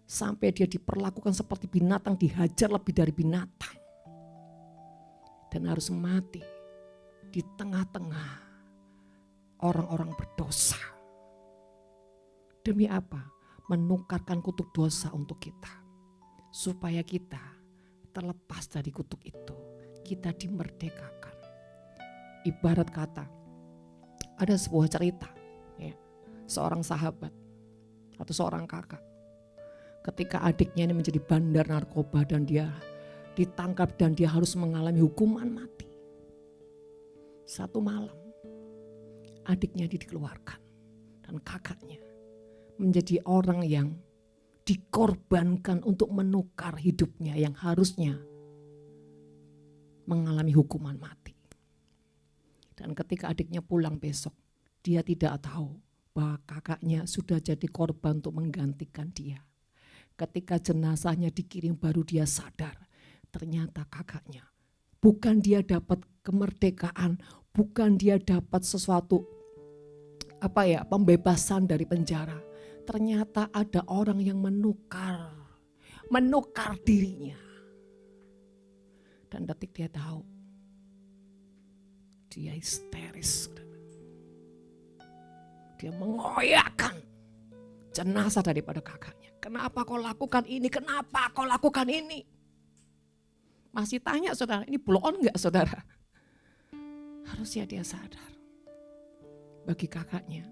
Sampai dia diperlakukan seperti binatang, dihajar lebih dari binatang. Dan harus mati di tengah-tengah orang-orang berdosa. Demi apa? Menukarkan kutuk dosa untuk kita. Supaya kita terlepas dari kutuk itu. Kita dimerdekakan. Ibarat kata, ada sebuah cerita, ya, seorang sahabat atau seorang kakak. Ketika adiknya ini menjadi bandar narkoba dan dia ditangkap dan dia harus mengalami hukuman mati. Satu malam, adiknya dikeluarkan dan kakaknya menjadi orang yang dikorbankan untuk menukar hidupnya yang harusnya mengalami hukuman mati. Dan ketika adiknya pulang besok, dia tidak tahu bahwa kakaknya sudah jadi korban untuk menggantikan dia. Ketika jenazahnya dikirim baru dia sadar, ternyata kakaknya bukan dia dapat kemerdekaan, bukan dia dapat sesuatu pembebasan dari penjara. Ternyata ada orang yang menukar dirinya. Dan detik dia tahu, dia histeris. Dia mengoyakkan jenazah daripada kakaknya. Kenapa kau lakukan ini? Kenapa kau lakukan ini? Masih tanya, saudara, ini blow on enggak, saudara? Harusnya dia sadar. Bagi kakaknya,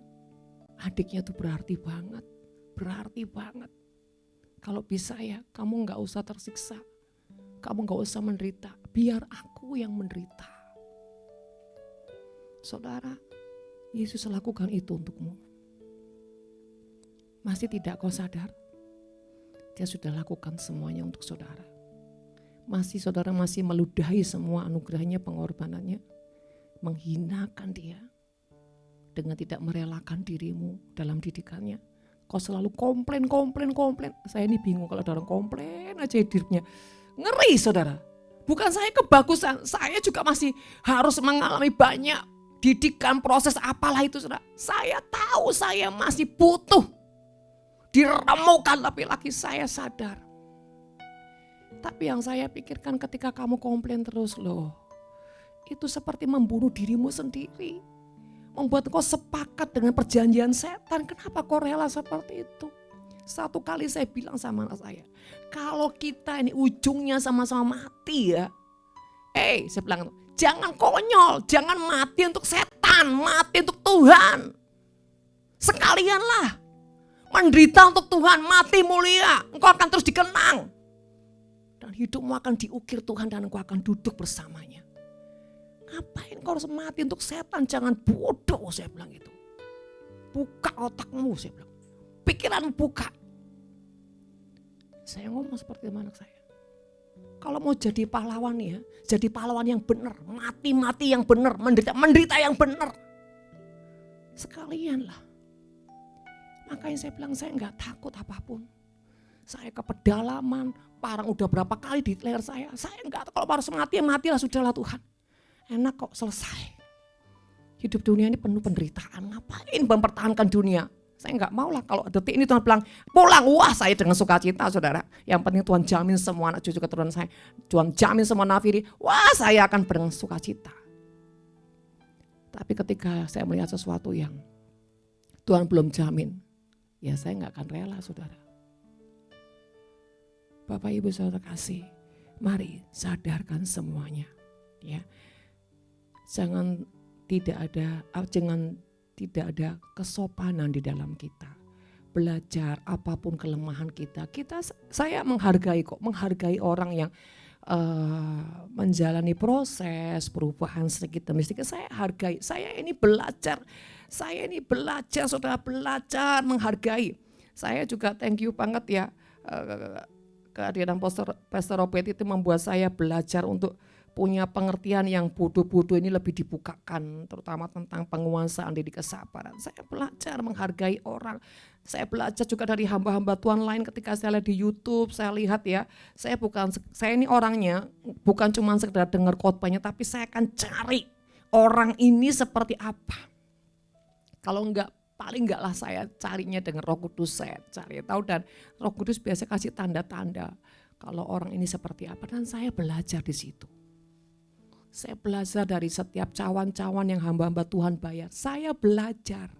adiknya itu berarti banget. Berarti banget. Kalau bisa ya, kamu enggak usah tersiksa. Kamu enggak usah menderita. Biar aku yang menderita. Saudara, Yesus lakukan itu untukmu. Masih tidak kau sadar? Dia sudah lakukan semuanya untuk saudara. Saudara masih meludahi semua anugerahnya, pengorbanannya. Menghinakan dia. Dengan tidak merelakan dirimu dalam didikannya. Kau selalu komplain. Saya ini bingung kalau ada orang komplain aja hidupnya. Ngeri, saudara. Bukan saya kebagusan, saya juga masih harus mengalami banyak didikan, proses apalah itu, saudara. Saya tahu saya masih butuh diremukan, tapi lagi saya sadar. Tapi yang saya pikirkan ketika kamu komplain terus, loh, itu seperti membunuh dirimu sendiri. Membuat kau sepakat dengan perjanjian setan. Kenapa kau rela seperti itu? Satu kali saya bilang sama anak saya, kalau kita ini ujungnya sama-sama mati ya. Saya bilang, jangan konyol, jangan mati untuk setan, mati untuk Tuhan. Sekalianlah menderita untuk Tuhan, mati mulia, engkau akan terus dikenang. Dan hidupmu akan diukir Tuhan dan engkau akan duduk bersamanya. Ngapain kau harus mati untuk setan, jangan bodoh, saya bilang gitu. Buka otakmu, saya bilang. Pikiran buka. Saya ngomong seperti anak saya. Kalau mau jadi pahlawan ya, jadi pahlawan yang benar, mati yang benar, menderita yang benar. Sekalian lah. Makanya saya bilang saya enggak takut apapun. Saya ke pedalaman, parang udah berapa kali di leher saya. Saya enggak, kalau harus mati ya matilah, sudahlah Tuhan. Enak kok, selesai. Hidup dunia ini penuh penderitaan, ngapain mempertahankan dunia? Saya enggak mau lah kalau detik ini Tuhan bilang pulang, wah saya dengan sukacita, saudara. Yang penting Tuhan jamin semua anak cucu keturunan saya. Tuhan jamin semua nafiri, wah saya akan dengan sukacita. Tapi ketika saya melihat sesuatu yang Tuhan belum jamin, ya saya nggak akan rela saudara. Bapak Ibu saudara kasih, mari sadarkan semuanya. Ya, jangan tidak ada kesopanan di dalam kita. Belajar apapun kelemahan kita. Saya menghargai orang yang menjalani proses perubahan sedikit demi sedikit. Saya hargai. Saya ini belajar, saudara, belajar menghargai. Saya juga thank you banget ya, kehadiran Pastor Robert itu membuat saya belajar untuk punya pengertian yang bodoh-bodoh ini lebih dibukakan, terutama tentang penguasaan diri, kesabaran. Saya belajar menghargai orang. Saya belajar juga dari hamba-hamba Tuhan lain ketika saya lihat di YouTube, saya lihat ya, saya ini orangnya bukan cuma sekedar dengar khotbahnya, tapi saya akan cari orang ini seperti apa. Kalau enggak, paling enggak lah saya carinya dengan Roh Kudus, saya cari tahu, dan Roh Kudus biasa kasih tanda-tanda kalau orang ini seperti apa, dan saya belajar di situ. Saya belajar dari setiap cawan-cawan yang hamba-hamba Tuhan bayar. Saya belajar.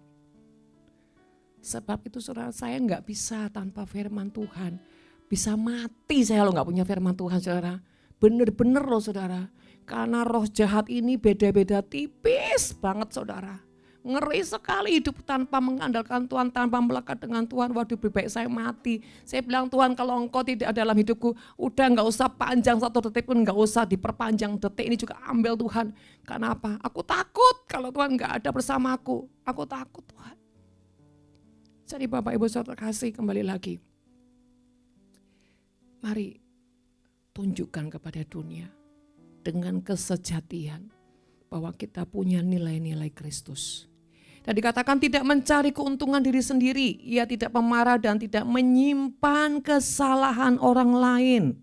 Sebab itu saudara, saya enggak bisa tanpa firman Tuhan. Bisa mati saya kalau enggak punya firman Tuhan saudara. Bener-bener loh saudara. Karena roh jahat ini beda-beda tipis banget saudara. Ngeri sekali hidup tanpa mengandalkan Tuhan, tanpa melekat dengan Tuhan. Waduh, lebih baik saya mati. Saya bilang, Tuhan kalau engkau tidak dalam hidupku, udah gak usah panjang 1 detik pun, gak usah diperpanjang detik ini juga ambil Tuhan. Karena apa? Aku takut kalau Tuhan gak ada bersama aku. Aku takut Tuhan. Jadi Bapak Ibu saudara kasih, kembali lagi. Mari tunjukkan kepada dunia dengan kesejatian bahwa kita punya nilai-nilai Kristus. Dan dikatakan tidak mencari keuntungan diri sendiri. Ia tidak pemarah dan tidak menyimpan kesalahan orang lain.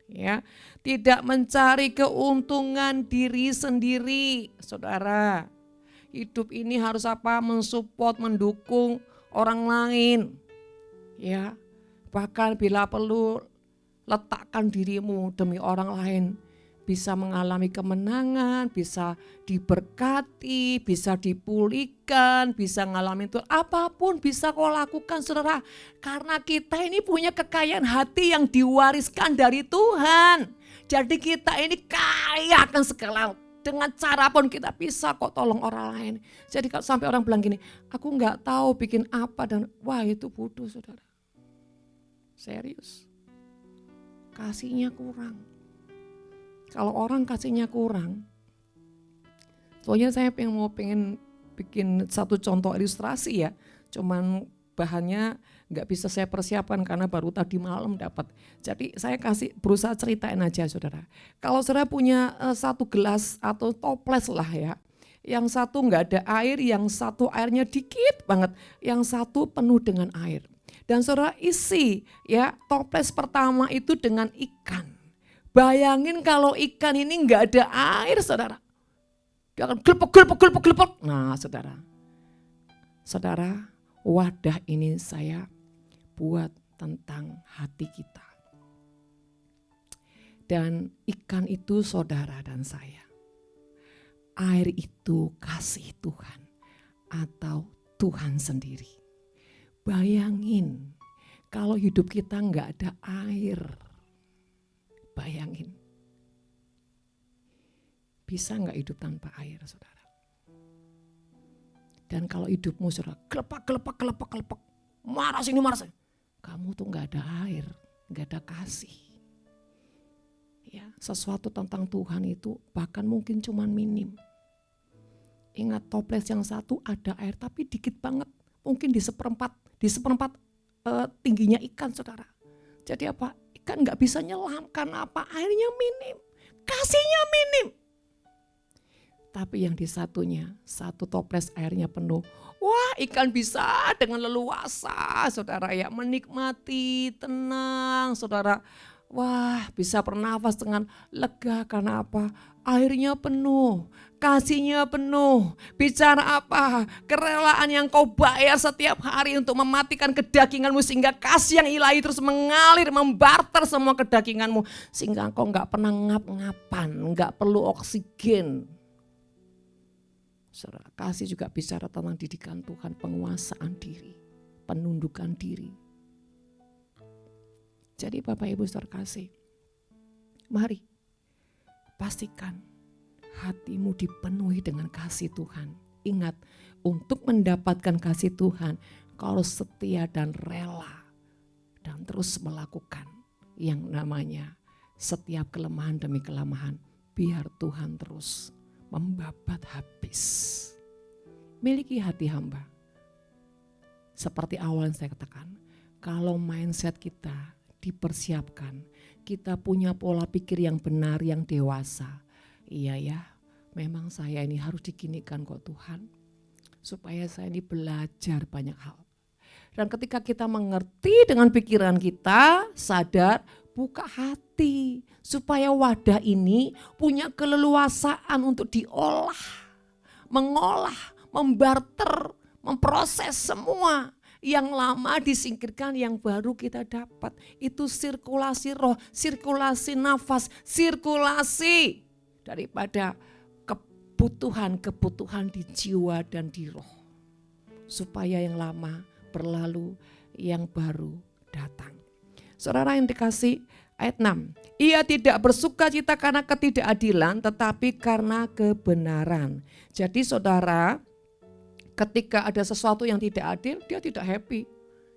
Ya, tidak mencari keuntungan diri sendiri. Saudara, hidup ini harus apa? Mensupport, mendukung orang lain. Ya, bahkan bila perlu letakkan dirimu demi orang lain. Bisa mengalami kemenangan, bisa diberkati, bisa dipulihkan, bisa ngalamin itu. Apapun bisa kau lakukan saudara. Karena kita ini punya kekayaan hati yang diwariskan dari Tuhan. Jadi kita ini kaya akan segala. Dengan cara pun kita bisa kok tolong orang lain. Jadi kalau sampai orang bilang gini, aku gak tahu bikin apa, dan wah itu bodoh saudara. Serius. Kasihnya kurang. Kalau orang kasihnya kurang, soalnya saya pengen bikin satu contoh ilustrasi ya, cuman bahannya nggak bisa saya persiapkan karena baru tadi malam dapat. Jadi saya berusaha ceritain aja saudara. Kalau saudara punya satu gelas atau toples lah ya, yang satu nggak ada air, yang satu airnya dikit banget, yang satu penuh dengan air. Dan saudara isi ya toples pertama itu dengan ikan. Bayangin kalau ikan ini enggak ada air saudara. Dia akan gelepek. Nah saudara, wadah ini saya buat tentang hati kita. Dan ikan itu saudara dan saya. Air itu kasih Tuhan atau Tuhan sendiri. Bayangin kalau hidup kita enggak ada air. Bayangin, bisa nggak hidup tanpa air saudara? Dan kalau hidupmu saudara gelepek, marah sini, kamu tuh nggak ada air, nggak ada kasih. Ya, sesuatu tentang Tuhan itu bahkan mungkin cuman minim. Ingat toples yang satu ada air tapi dikit banget, mungkin di seperempat tingginya ikan saudara. Jadi apa? Ikan gak bisa nyelam karena apa? Airnya minim, kasihnya minim. Tapi yang di satunya, satu toples airnya penuh. Wah, ikan bisa dengan leluasa saudara ya, menikmati, tenang saudara. Wah, bisa bernafas dengan lega karena apa? Airnya penuh, kasihnya penuh. Bicara apa? Kerelaan yang kau bayar setiap hari untuk mematikan kedaginganmu sehingga kasih yang ilahi terus mengalir, membarter semua kedaginganmu. Sehingga kau gak pernah ngap-ngapan, gak perlu oksigen. Saudara, kasih juga bicara tentang didikan Tuhan, penguasaan diri, penundukan diri. Jadi Bapak Ibu terkasih, mari pastikan hatimu dipenuhi dengan kasih Tuhan. Ingat, untuk mendapatkan kasih Tuhan, kau harus setia dan rela dan terus melakukan yang namanya setiap kelemahan demi kelemahan. Biar Tuhan terus membabat habis. Miliki hati hamba. Seperti awal yang saya katakan, kalau mindset kita dipersiapkan, kita punya pola pikir yang benar, yang dewasa. Iya ya, memang saya ini harus diginikan kok Tuhan, supaya saya ini belajar banyak hal. Dan ketika kita mengerti dengan pikiran kita, sadar, buka hati supaya wadah ini punya keleluasaan untuk diolah, mengolah, membarter, memproses semua. Yang lama disingkirkan, yang baru kita dapat. Itu sirkulasi roh, sirkulasi nafas, sirkulasi daripada kebutuhan di jiwa dan di roh. Supaya yang lama berlalu, yang baru datang. Saudara yang dikasih, ayat 6. Ia tidak bersuka cita karena ketidakadilan, tetapi karena kebenaran. Jadi saudara, ketika ada sesuatu yang tidak adil, dia tidak happy.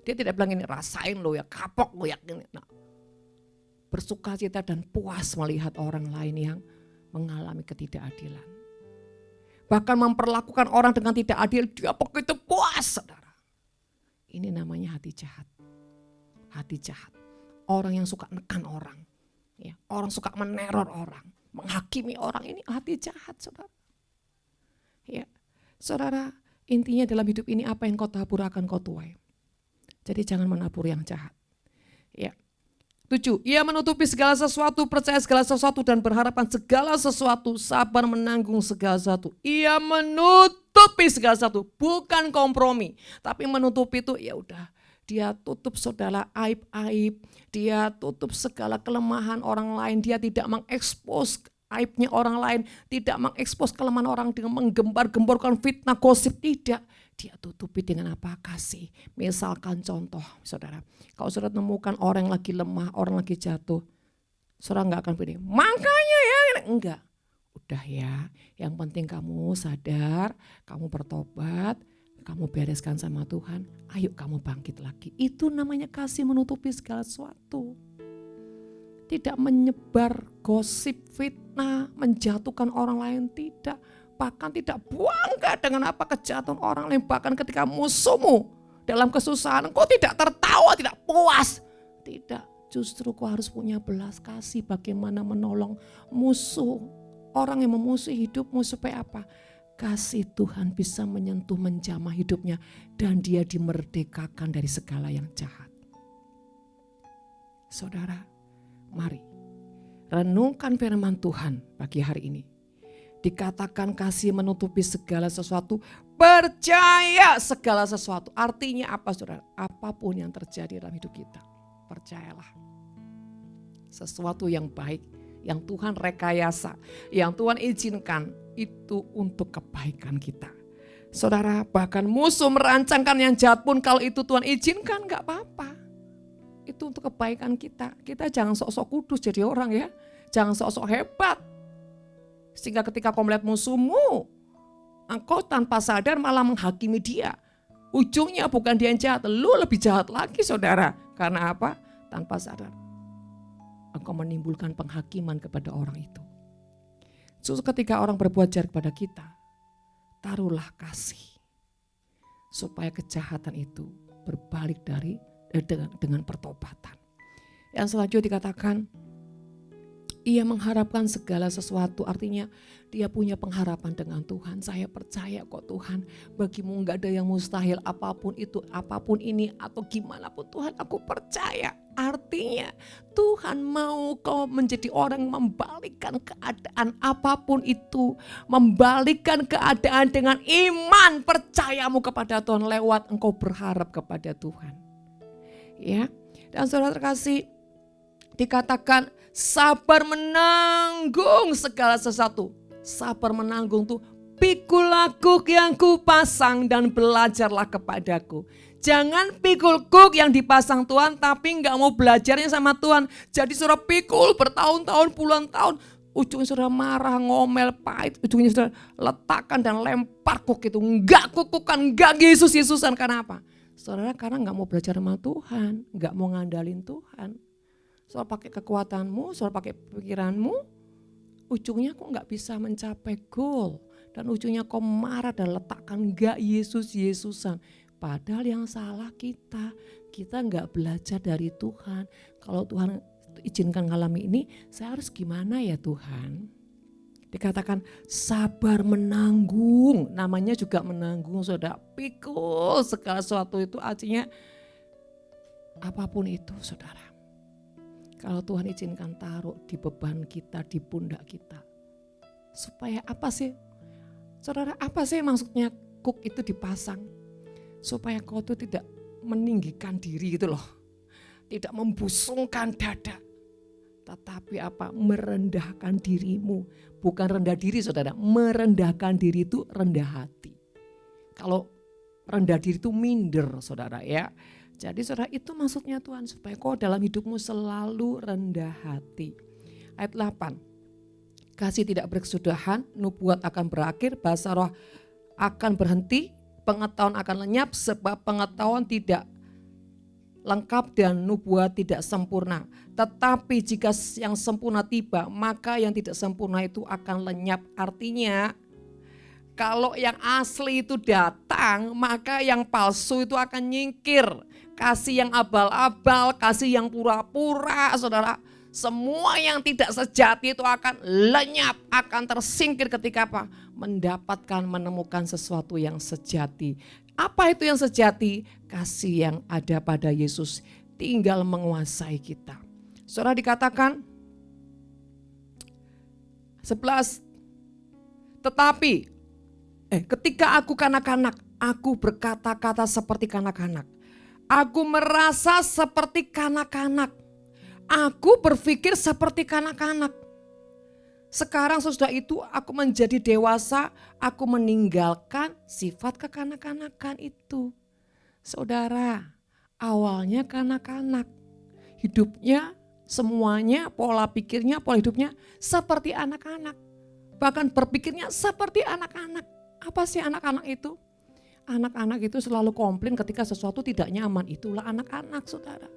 Dia tidak bilang ini rasain lo ya, kapok lo ya. Nah, bersuka cita dan puas melihat orang lain yang mengalami ketidakadilan. Bahkan memperlakukan orang dengan tidak adil, dia begitu puas, saudara. Ini namanya hati jahat. Hati jahat. Orang yang suka nekan orang. Ya, orang suka meneror orang. Menghakimi orang, ini hati jahat, saudara. Ya, saudara, intinya dalam hidup ini apa yang kau tabur akan kau tuai. Jadi jangan menabur yang jahat. Ya. 7. Ia menutupi segala sesuatu, percaya segala sesuatu dan berharapan segala sesuatu, sabar menanggung segala sesuatu. Ia menutupi segala sesuatu, bukan kompromi, tapi menutupi itu ya udah. Dia tutup saudara aib-aib, dia tutup segala kelemahan orang lain, dia tidak mengekspos aibnya orang lain, tidak mengekspos kelemahan orang dengan menggembar-gemborkan fitnah, gosip, tidak. Dia tutupi dengan apa? Kasih. Misalkan contoh, saudara, kalau saudara temukan orang yang lagi lemah, orang lagi jatuh, saudara enggak akan begini, makanya ya, enggak. Udah ya, yang penting kamu sadar, kamu bertobat, kamu bereskan sama Tuhan, ayo kamu bangkit lagi. Itu namanya kasih menutupi segala sesuatu. Tidak menyebar gosip, fitnah, menjatuhkan orang lain, tidak. Bahkan tidak bangga dengan apa kejahatan orang lain. Bahkan ketika musuhmu dalam kesusahan, kau tidak tertawa, tidak puas. Tidak, justru kau harus punya belas kasih bagaimana menolong musuh. Orang yang memusuhi hidupmu supaya apa? Kasih Tuhan bisa menyentuh, menjamah hidupnya. Dan dia dimerdekakan dari segala yang jahat. Saudara, mari renungkan firman Tuhan pagi hari ini. Dikatakan kasih menutupi segala sesuatu, percaya segala sesuatu. Artinya apa saudara? Apapun yang terjadi dalam hidup kita, percayalah. Sesuatu yang baik, yang Tuhan rekayasa, yang Tuhan izinkan, itu untuk kebaikan kita. Saudara, bahkan musuh merancangkan yang jahat pun kalau itu Tuhan izinkan gak apa-apa. Itu untuk kebaikan kita. Kita jangan sok-sok kudus jadi orang ya. Jangan sok-sok hebat. Sehingga ketika kau melihat musuhmu, engkau tanpa sadar malah menghakimi dia. Ujungnya bukan dia yang jahat, lu lebih jahat lagi saudara. Karena apa? Tanpa sadar. Engkau menimbulkan penghakiman kepada orang itu. Justru ketika orang berbuat jahat kepada kita, taruhlah kasih. Supaya kejahatan itu berbalik dengan pertobatan. Yang selanjutnya dikatakan, ia mengharapkan segala sesuatu, artinya dia punya pengharapan dengan Tuhan. Saya percaya kok Tuhan, bagimu gak ada yang mustahil, apapun itu, apapun ini atau gimana pun Tuhan, aku percaya. Artinya Tuhan mau kau menjadi orang yang membalikkan keadaan apapun itu. Membalikkan keadaan dengan iman percayamu kepada Tuhan lewat engkau berharap kepada Tuhan. Ya, dan saudara terkasih, dikatakan sabar menanggung segala sesuatu. Sabar menanggung tuh Pikulah kuk yang kupasang dan belajarlah kepadaku. Jangan pikul kuk yang dipasang Tuhan tapi nggak mau belajarnya sama Tuhan. Jadi saudara pikul bertahun-tahun, puluhan tahun. Ujungnya saudara marah, ngomel, pahit. Ujungnya saudara letakkan dan lempar kuk itu. Enggak kukukan, enggak Yesus-Yesusan. Karena apa? Saudara karena nggak mau belajar sama Tuhan. Nggak mau ngandalin Tuhan. Saudara pakai kekuatanmu, saudara pakai pikiranmu. Ujungnya kok nggak bisa mencapai goal. Dan ujungnya kau marah dan letakkan enggak Yesus-Yesusan. Padahal yang salah kita nggak belajar dari Tuhan. Kalau Tuhan izinkan ngalami ini, saya harus gimana ya Tuhan? Dikatakan sabar menanggung, namanya juga menanggung, saudara. Pikul segala sesuatu itu artinya apapun itu, saudara. Kalau Tuhan izinkan taruh di beban kita, di pundak kita. Supaya apa sih? Saudara, apa sih maksudnya kuk itu dipasang? Supaya kau tuh tidak meninggikan diri gitu loh. Tidak membusungkan dada. Tetapi apa? Merendahkan dirimu. Bukan rendah diri saudara. Merendahkan diri itu rendah hati. Kalau rendah diri itu minder saudara ya. Jadi saudara itu maksudnya Tuhan. Supaya kau dalam hidupmu selalu rendah hati. Ayat 8. Kasih tidak berkesudahan, nubuat akan berakhir, bahasa roh akan berhenti. Pengetahuan akan lenyap sebab pengetahuan tidak lengkap dan nubuat tidak sempurna. Tetapi jika yang sempurna tiba, maka yang tidak sempurna itu akan lenyap. Artinya kalau yang asli itu datang, maka yang palsu itu akan nyingkir. Kasih yang abal-abal, kasih yang pura-pura, saudara. Semua yang tidak sejati itu akan lenyap, akan tersingkir ketika apa? Menemukan sesuatu yang sejati. Apa itu yang sejati? Kasih yang ada pada Yesus tinggal menguasai kita. Saudara dikatakan 11. Tetapi ketika aku kanak-kanak, aku berkata-kata seperti kanak-kanak. Aku merasa seperti kanak-kanak. Aku berpikir seperti kanak-kanak. Sekarang sesudah itu aku menjadi dewasa, aku meninggalkan sifat kekanak-kanakan itu. Saudara, awalnya kanak-kanak. Hidupnya semuanya, pola pikirnya, pola hidupnya seperti anak-anak. Bahkan berpikirnya seperti anak-anak. Apa sih anak-anak itu? Anak-anak itu selalu komplain ketika sesuatu tidak nyaman. Itulah anak-anak saudara.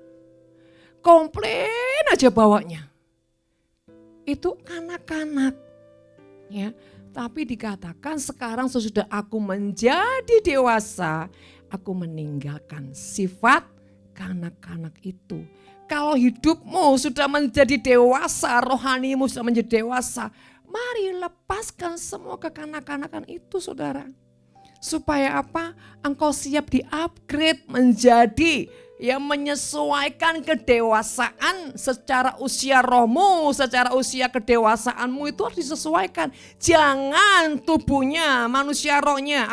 Komplain aja bawanya. Itu anak-anak. Ya, tapi dikatakan sekarang sesudah aku menjadi dewasa, aku meninggalkan sifat kanak-kanak itu. Kalau hidupmu sudah menjadi dewasa, rohanimu sudah menjadi dewasa, mari lepaskan semua kekanak-kanakan itu saudara. Supaya apa? Engkau siap di-upgrade menjadi yang menyesuaikan kedewasaan secara usia rohmu, secara usia kedewasaanmu itu harus disesuaikan. Jangan tubuhnya, manusia rohnya,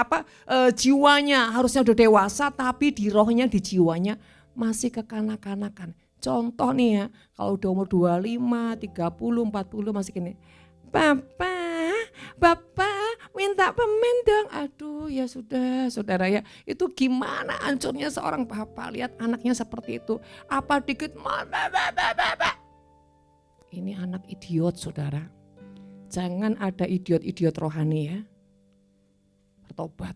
jiwanya harusnya udah dewasa tapi di rohnya, di jiwanya masih kekanak-kanakan. Contoh nih ya, kalau udah umur 25, 30, 40 masih gini. Bapak minta permen dong. Aduh ya sudah saudara ya. Itu gimana hancurnya seorang bapak. Lihat anaknya seperti itu. Apa dikit. Ini anak idiot saudara. Jangan ada idiot-idiot rohani ya. Bertobat.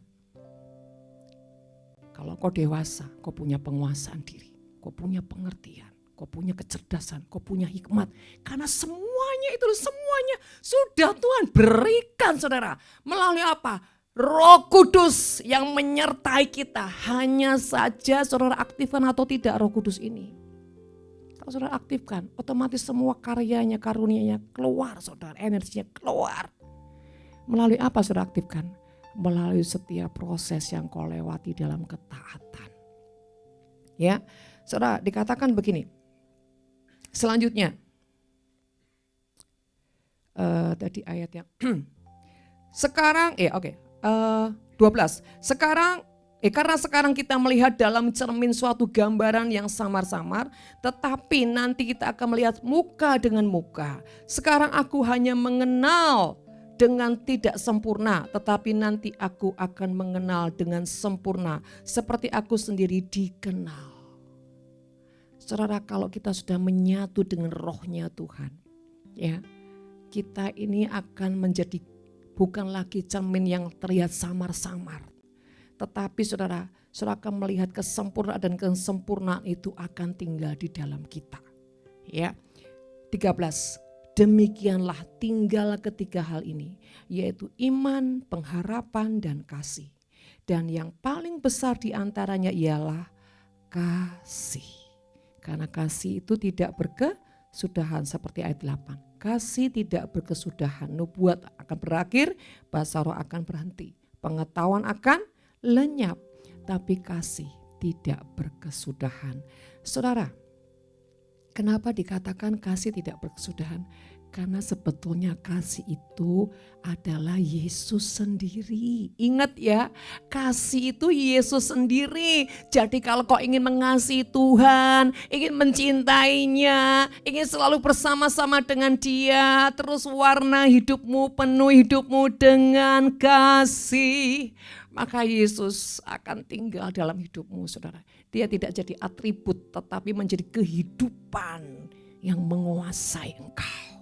Kalau kau dewasa, kau punya penguasaan diri. Kau punya pengertian. Kau punya kecerdasan, kau punya hikmat. Karena semuanya itu, semuanya sudah Tuhan berikan saudara. Melalui apa? Roh Kudus yang menyertai kita. Hanya saja saudara aktifkan atau tidak Roh Kudus ini. Kalau saudara aktifkan, otomatis semua karyanya, karunianya keluar saudara. Energinya keluar. Melalui apa saudara aktifkan? Melalui setiap proses yang kau lewati dalam ketaatan. Ya, saudara dikatakan begini. Selanjutnya, tadi ayat yang sekarang, 12. Sekarang, karena sekarang kita melihat dalam cermin suatu gambaran yang samar-samar, tetapi nanti kita akan melihat muka dengan muka. Sekarang aku hanya mengenal dengan tidak sempurna, tetapi nanti aku akan mengenal dengan sempurna seperti aku sendiri dikenal. Saudara, kalau kita sudah menyatu dengan rohnya Tuhan, ya, kita ini akan menjadi bukan lagi cermin yang terlihat samar-samar. Tetapi saudara akan melihat kesempurnaan dan kesempurnaan itu akan tinggal di dalam kita. Ya. 13. Demikianlah tinggal ketiga hal ini, yaitu iman, pengharapan, dan kasih. Dan yang paling besar di antaranya ialah kasih. Karena kasih itu tidak berkesudahan seperti ayat 8. Kasih tidak berkesudahan, nubuat akan berakhir, bahasa roh akan berhenti, pengetahuan akan lenyap, tapi kasih tidak berkesudahan. Saudara, kenapa dikatakan kasih tidak berkesudahan? Karena sebetulnya kasih itu adalah Yesus sendiri. Ingat ya, kasih itu Yesus sendiri. Jadi kalau kau ingin mengasihi Tuhan, ingin mencintainya, ingin selalu bersama-sama dengan Dia, terus warna hidupmu, penuh hidupmu dengan kasih, maka Yesus akan tinggal dalam hidupmu, saudara. Dia tidak jadi atribut, tetapi menjadi kehidupan yang menguasai engkau.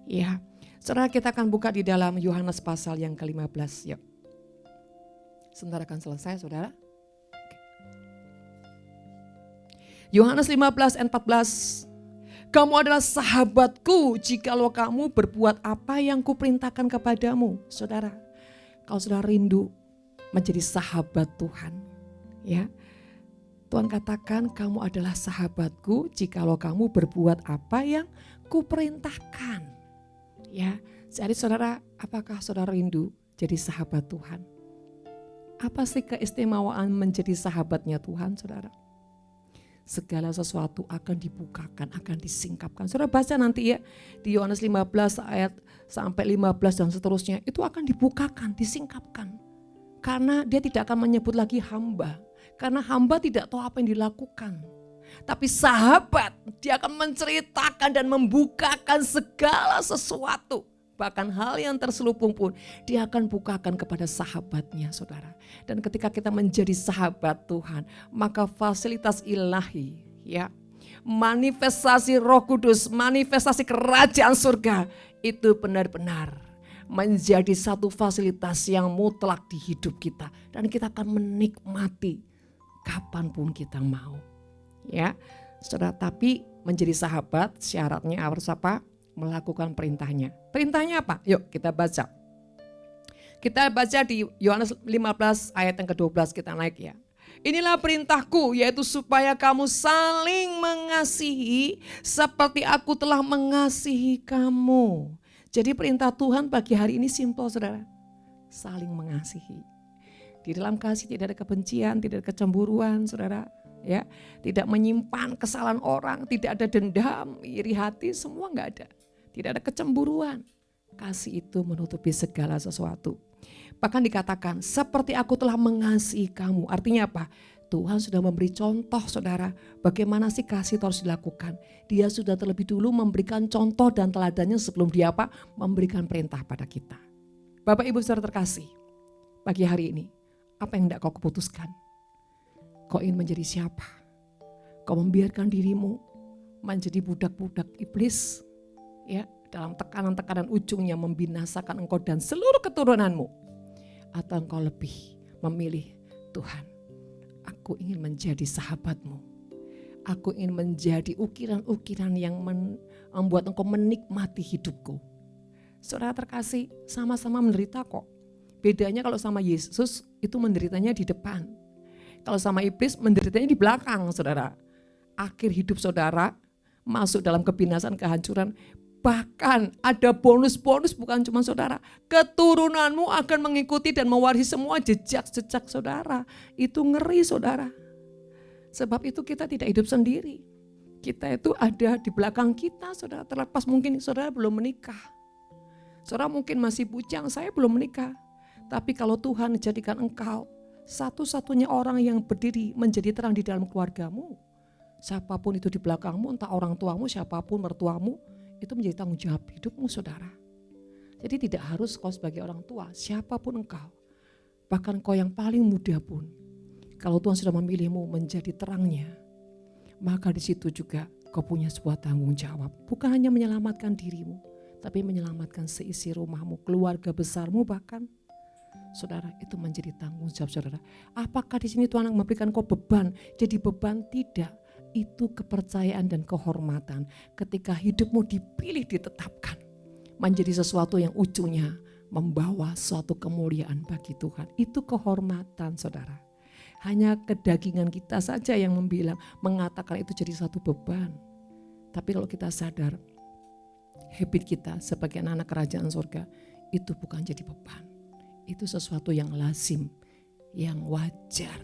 Ya, saudara, kita akan buka di dalam Yohanes pasal yang ke-15. Yuk. Sebentar akan selesai, saudara. Yohanes 15 ayat 14. Kamu adalah sahabatku jikalau kamu berbuat apa yang kuperintahkan kepadamu. Saudara, kalau saudara rindu menjadi sahabat Tuhan, ya, Tuhan katakan kamu adalah sahabatku jikalau kamu berbuat apa yang kuperintahkan. Ya, jadi saudara, apakah saudara rindu jadi sahabat Tuhan? Apa sih keistimewaan menjadi sahabatnya Tuhan, saudara? Segala sesuatu akan dibukakan, akan disingkapkan. Saudara baca nanti ya di Yohanes 15 ayat sampai 15 dan seterusnya, itu akan dibukakan, disingkapkan. Karena dia tidak akan menyebut lagi hamba. Karena hamba tidak tahu apa yang dilakukan. Tapi sahabat, dia akan menceritakan dan membukakan segala sesuatu. Bahkan hal yang terselubung pun dia akan bukakan kepada sahabatnya, saudara. Dan ketika kita menjadi sahabat Tuhan, maka fasilitas ilahi, ya, manifestasi Roh Kudus, manifestasi kerajaan surga itu benar-benar menjadi satu fasilitas yang mutlak di hidup kita. Dan kita akan menikmati kapanpun kita mau. Ya, saudara, tapi menjadi sahabat syaratnya harus apa? Melakukan perintahnya. Perintahnya apa? Yuk kita baca. Kita baca di Yohanes 15 ayat yang ke-12, kita naik ya. Inilah perintahku, yaitu supaya kamu saling mengasihi seperti aku telah mengasihi kamu. Jadi perintah Tuhan pagi hari ini simpel, saudara. Saling mengasihi. Di dalam kasih tidak ada kebencian, tidak ada kecemburuan, saudara. Ya, tidak menyimpan kesalahan orang, tidak ada dendam, iri hati, semua enggak ada. Tidak ada kecemburuan. Kasih itu menutupi segala sesuatu. Bahkan dikatakan seperti aku telah mengasihi kamu. Artinya apa? Tuhan sudah memberi contoh, saudara, bagaimana sih kasih itu harus dilakukan. Dia sudah terlebih dulu memberikan contoh dan teladannya sebelum dia apa? Memberikan perintah pada kita. Bapak Ibu saudara terkasih, pagi hari ini apa yang hendak kau keputuskan? Kau ingin menjadi siapa? Kau membiarkan dirimu menjadi budak-budak iblis, ya, dalam tekanan-tekanan ujungnya membinasakan engkau dan seluruh keturunanmu, atau engkau lebih memilih Tuhan, aku ingin menjadi sahabatmu, aku ingin menjadi ukiran-ukiran yang membuat engkau menikmati hidupku. Saudara terkasih, sama-sama menderita kok. Bedanya kalau sama Yesus itu menderitanya di depan. Kalau sama iblis menderitanya di belakang, saudara. Akhir hidup saudara masuk dalam kebinasan, kehancuran. Bahkan ada bonus-bonus, bukan cuma saudara. Keturunanmu akan mengikuti dan mewarisi semua jejak-jejak saudara. Itu ngeri, saudara. Sebab itu kita tidak hidup sendiri. Kita itu ada di belakang kita, saudara. Terlepas mungkin saudara belum menikah. Saudara mungkin masih bujang, saya belum menikah. Tapi kalau Tuhan menjadikan engkau satu-satunya orang yang berdiri menjadi terang di dalam keluargamu, siapapun itu di belakangmu, entah orang tuamu, siapapun mertuamu, itu menjadi tanggung jawab hidupmu, saudara. Jadi tidak harus kau sebagai orang tua, siapapun engkau, bahkan kau yang paling muda pun, kalau Tuhan sudah memilihmu menjadi terangnya, maka di situ juga kau punya sebuah tanggung jawab. Bukan hanya menyelamatkan dirimu, tapi menyelamatkan seisi rumahmu, keluarga besarmu bahkan. Saudara, itu menjadi tanggung jawab saudara. Apakah di sini Tuhan memberikan kau beban? Jadi beban tidak. Itu kepercayaan dan kehormatan. Ketika hidupmu dipilih, ditetapkan menjadi sesuatu yang ujungnya membawa suatu kemuliaan bagi Tuhan. Itu kehormatan saudara. Hanya kedagingan kita saja yang mengatakan itu jadi satu beban. Tapi kalau kita sadar, habit kita sebagai anak kerajaan surga itu bukan jadi beban. Itu sesuatu yang lazim, yang wajar,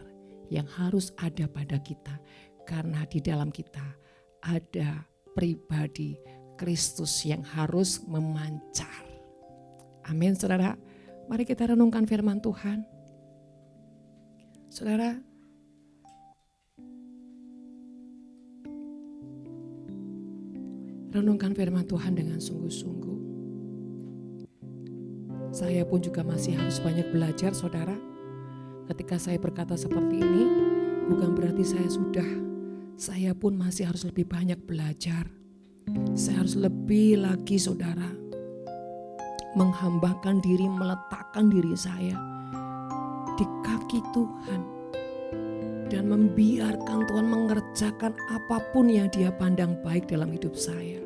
yang harus ada pada kita. Karena di dalam kita ada pribadi Kristus yang harus memancar. Amin saudara. Mari kita renungkan firman Tuhan. Saudara, renungkan firman Tuhan dengan sungguh-sungguh. Saya pun juga masih harus banyak belajar saudara. Ketika saya berkata seperti ini, bukan berarti saya sudah. Saya pun masih harus lebih banyak belajar. Saya harus lebih lagi saudara, menghambakan diri, meletakkan diri saya di kaki Tuhan. Dan membiarkan Tuhan mengerjakan apapun yang Dia pandang baik dalam hidup saya.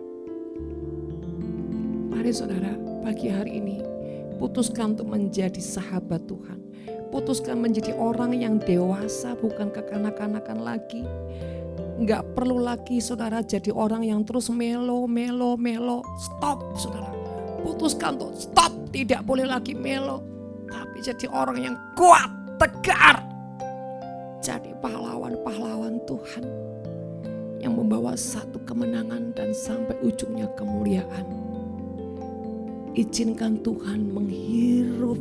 Mari saudara, pagi hari ini putuskan untuk menjadi sahabat Tuhan. Putuskan menjadi orang yang dewasa, bukan kekanak-kanakan lagi. Enggak perlu lagi saudara jadi orang yang terus melo. Stop saudara. Putuskan untuk stop, tidak boleh lagi melo. Tapi jadi orang yang kuat, tegar. Jadi pahlawan-pahlawan Tuhan yang membawa satu kemenangan dan sampai ujungnya kemuliaan. Izinkan Tuhan menghirup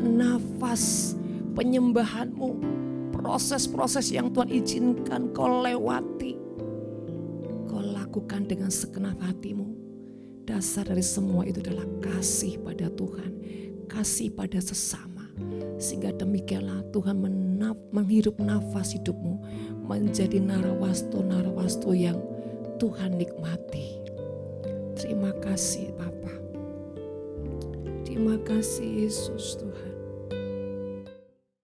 nafas penyembahanmu, proses-proses yang Tuhan izinkan kau lewati, kau lakukan dengan segenap hatimu. Dasar dari semua itu adalah kasih pada Tuhan, kasih pada sesama. Sehingga demikianlah Tuhan menghirup nafas hidupmu menjadi narawastu yang Tuhan nikmati. Terima kasih Bapa. Terima kasih Yesus Tuhan.